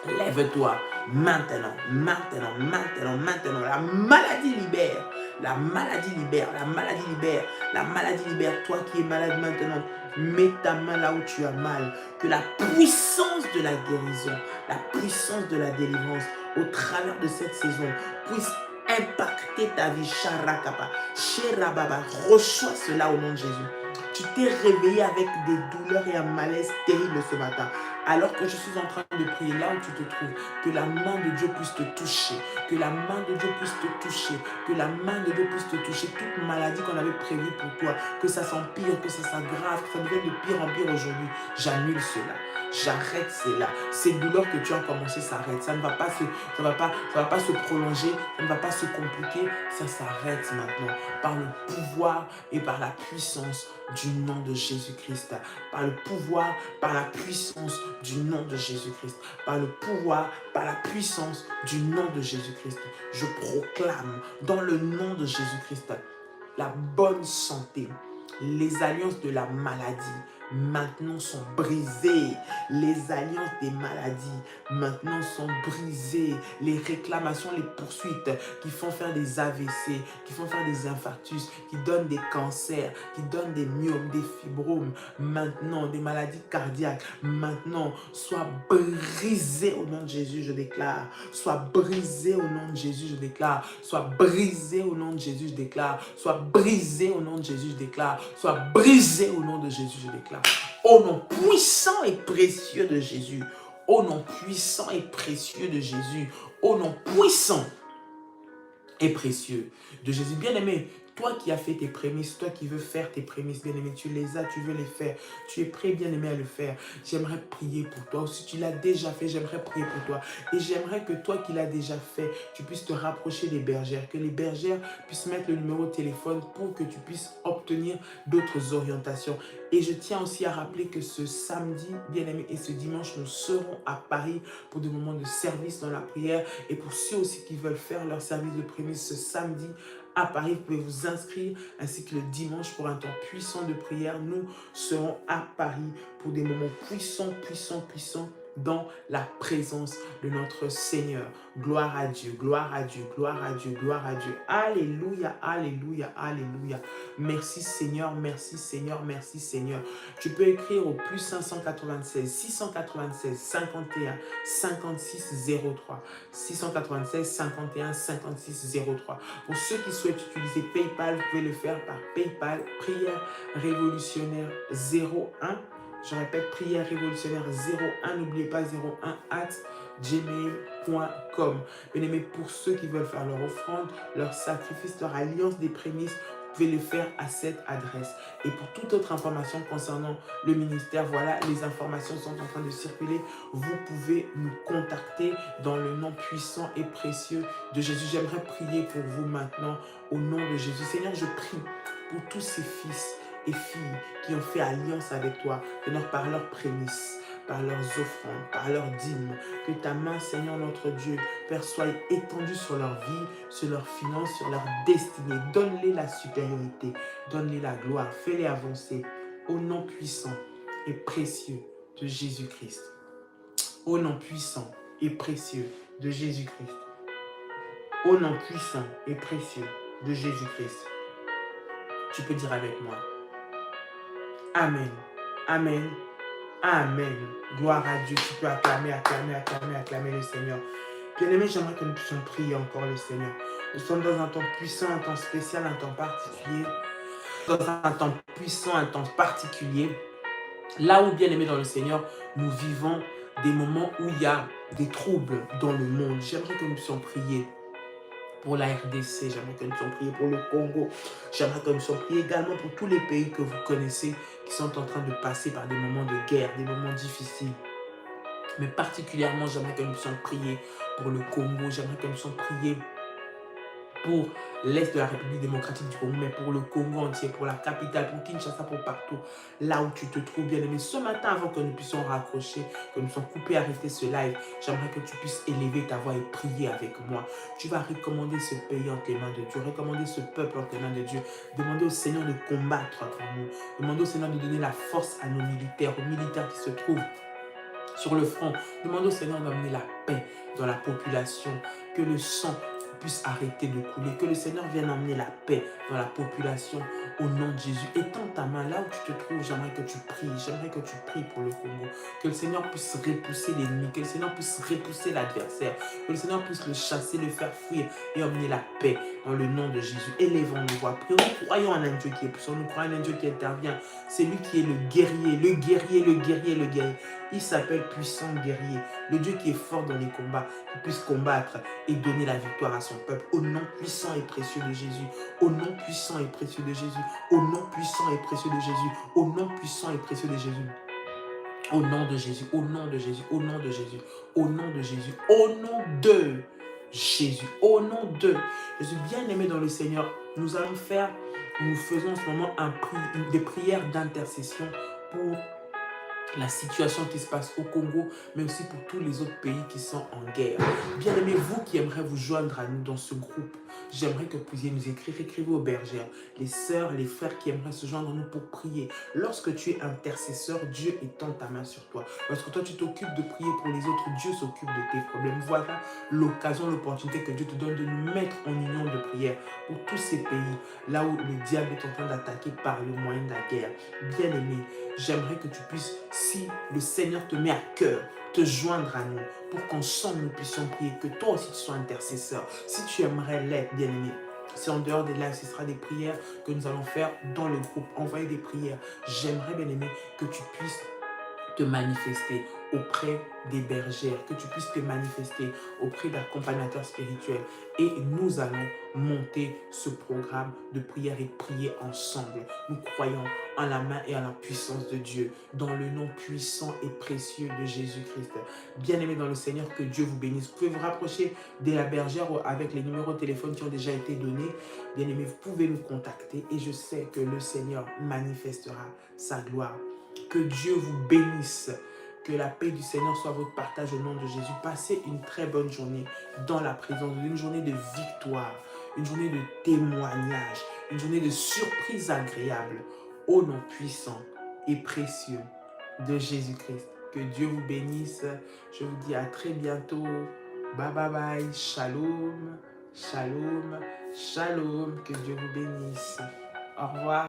lève-toi maintenant, maintenant, maintenant, maintenant. La maladie libère, la maladie libère, la maladie libère, la maladie libère. Toi qui es malade maintenant, mets ta main là où tu as mal. Que la puissance de la guérison, la puissance de la délivrance au travers de cette saison puisse impacter ta vie. Sharakapa, Sherababa, reçois cela au nom de Jésus. Tu t'es réveillé avec des douleurs et un malaise terrible ce matin. Alors que je suis en train de prier là où tu te trouves, que la main de Dieu puisse te toucher, que la main de Dieu puisse te toucher, que la main de Dieu puisse te toucher. Toute maladie qu'on avait prévue pour toi, que ça s'empire, que ça s'aggrave, que ça devienne de pire en pire aujourd'hui, j'annule cela. J'arrête cela. Ces douleurs que tu as commencé s'arrêtent. Ça ne va pas se prolonger, ça ne va pas se compliquer. Ça s'arrête maintenant par le pouvoir et par la puissance du nom de Jésus-Christ. Par le pouvoir, par la puissance du nom de Jésus-Christ. Par le pouvoir, par la puissance du nom de Jésus-Christ. Je proclame dans le nom de Jésus-Christ la bonne santé. Les alliances de la maladie maintenant sont brisées. Les alliances des maladies maintenant sont brisées. Les réclamations, les poursuites qui font faire des AVC, qui font faire des infarctus, qui donnent des cancers, qui donnent des myomes, des fibromes, maintenant des maladies cardiaques, maintenant soient brisées au nom de Jésus, je déclare. Soient brisées au nom de Jésus, je déclare. Soient brisées au nom de Jésus, je déclare. Soient brisées au nom de Jésus, je déclare. Soient brisées au nom de Jésus, je déclare. Au nom puissant et précieux de Jésus. Au nom puissant et précieux de Jésus. Au nom puissant et précieux de Jésus. Bien-aimé, toi qui as fait tes prémices, toi qui veux faire tes prémices, bien-aimé, tu les as, tu veux les faire. Tu es prêt, bien-aimé, à le faire. J'aimerais prier pour toi. Si tu l'as déjà fait, j'aimerais prier pour toi. Et j'aimerais que toi qui l'as déjà fait, tu puisses te rapprocher des bergères. Que les bergères puissent mettre le numéro de téléphone pour que tu puisses obtenir d'autres orientations. Et je tiens aussi à rappeler que ce samedi, bien-aimé, et ce dimanche, nous serons à Paris pour des moments de service dans la prière. Et pour ceux aussi qui veulent faire leur service de prémices ce samedi, à Paris, vous pouvez vous inscrire, ainsi que le dimanche pour un temps puissant de prière. Nous serons à Paris pour des moments puissants, puissants, puissants dans la présence de notre Seigneur. Gloire à Dieu, gloire à Dieu, gloire à Dieu, gloire à Dieu. Alléluia, alléluia, alléluia. Merci Seigneur, merci Seigneur, merci Seigneur. Tu peux écrire au plus 596 696 51 56 03. 696 51 56 03. Pour ceux qui souhaitent utiliser PayPal, vous pouvez le faire par PayPal, prière révolutionnaire 01. Je répète, prière révolutionnaire 01, n'oubliez pas 01@gmail.com. Bien aimé, pour ceux qui veulent faire leur offrande, leur sacrifice, leur alliance des prémices, vous pouvez le faire à cette adresse. Et pour toute autre information concernant le ministère, voilà, les informations sont en train de circuler. Vous pouvez nous contacter dans le nom puissant et précieux de Jésus. J'aimerais prier pour vous maintenant au nom de Jésus. Seigneur, je prie pour tous ces fils et filles qui ont fait alliance avec toi, Seigneur, par leurs prémices, par leurs offrandes, par leurs dîmes. Que ta main, Seigneur notre Dieu, Père, soit étendue sur leur vie, sur leurs finances, sur leur destinée. Donne-les la supériorité, donne-les la gloire, fais-les avancer au nom puissant et précieux de Jésus-Christ. Au nom puissant et précieux de Jésus-Christ. Au nom puissant et précieux de Jésus-Christ. Tu peux dire avec moi. Amen. Amen. Amen. Gloire à Dieu. Tu peux acclamer, acclamer, acclamer, acclamer le Seigneur. Bien-aimé, j'aimerais que nous puissions prier encore le Seigneur. Nous sommes dans un temps puissant, un temps spécial, un temps particulier. Dans un temps puissant, un temps particulier. Là où, bien-aimé dans le Seigneur, nous vivons des moments où il y a des troubles dans le monde. J'aimerais que nous puissions prier pour la RDC, j'aimerais que nous puissions prier pour le Congo, j'aimerais que nous puissions prier également pour tous les pays que vous connaissez qui sont en train de passer par des moments de guerre, des moments difficiles. Mais particulièrement, j'aimerais que nous puissions prier pour le Congo, j'aimerais que nous puissions prier pour l'Est de la République démocratique du Congo, mais pour le Congo entier, pour la capitale, pour Kinshasa, pour partout, là où tu te trouves, bien aimé. Ce matin, avant que nous puissions raccrocher, que nous puissions couper, arrêter ce live, j'aimerais que tu puisses élever ta voix et prier avec moi. Tu vas recommander ce pays entre les mains de Dieu, recommander ce peuple entre les mains de Dieu, demander au Seigneur de combattre pour nous, demander au Seigneur de donner la force à nos militaires, aux militaires qui se trouvent sur le front. Demande au Seigneur d'amener la paix dans la population, que le sang puisse arrêter de couler, que le Seigneur vienne amener la paix dans la population au nom de Jésus. Étends ta main là où tu te trouves, j'aimerais que tu pries pour le Congo, que le Seigneur puisse repousser l'ennemi, que le Seigneur puisse repousser l'adversaire, que le Seigneur puisse le chasser, le faire fuir et emmener la paix dans le nom de Jésus. Élevons nos voix, prions, nous croyons en un Dieu qui est puissant, nous croyons en un Dieu qui intervient. C'est lui qui est le guerrier, le guerrier, le guerrier, le guerrier. Il s'appelle puissant guerrier, le Dieu qui est fort dans les combats, qui puisse combattre et donner la victoire à son peuple. Au nom puissant et précieux de Jésus, au nom puissant et précieux de Jésus, au nom puissant et précieux de Jésus, au nom puissant et précieux de Jésus. Au nom de Jésus, au nom de Jésus, au nom de Jésus, au nom de Jésus, au nom de Jésus, au nom de Jésus. Bien-aimé dans le Seigneur, nous faisons en ce moment des prières d'intercession pour la situation qui se passe au Congo, mais aussi pour tous les autres pays qui sont en guerre. Bien aimé, vous qui aimeriez vous joindre à nous dans ce groupe, j'aimerais que vous puissiez nous écrire. Écrivez aux bergères, les sœurs, les frères qui aimeraient se joindre à nous pour prier. Lorsque tu es intercesseur, Dieu étend ta main sur toi. Lorsque toi tu t'occupes de prier pour les autres, Dieu s'occupe de tes problèmes. Voilà l'occasion, l'opportunité que Dieu te donne de nous mettre en union de prière pour tous ces pays, là où le diable est en train d'attaquer par le moyen de la guerre. Bien aimé, j'aimerais que tu puisses, si le Seigneur te met à cœur, te joindre à nous pour qu'ensemble nous puissions prier, que toi aussi tu sois intercesseur. Si tu aimerais l'être, bien aimé, c'est en dehors des lives, ce sera des prières que nous allons faire dans le groupe. Envoyer des prières. J'aimerais, bien aimé, que tu puisses te manifester auprès des bergères, que tu puisses te manifester auprès d'accompagnateurs spirituels. Et nous allons monter ce programme de prière et prier ensemble. Nous croyons en la main et en la puissance de Dieu, dans le nom puissant et précieux de Jésus-Christ. Bien-aimés dans le Seigneur, que Dieu vous bénisse. Vous pouvez vous rapprocher de la bergère avec les numéros de téléphone qui ont déjà été donnés. Bien-aimés, vous pouvez nous contacter et je sais que le Seigneur manifestera sa gloire. Que Dieu vous bénisse. Que la paix du Seigneur soit votre partage au nom de Jésus. Passez une très bonne journée dans la présence, une journée de victoire, une journée de témoignage, une journée de surprise agréable au nom puissant et précieux de Jésus-Christ. Que Dieu vous bénisse. Je vous dis à très bientôt. Bye bye bye. Shalom, shalom, shalom. Que Dieu vous bénisse. Au revoir.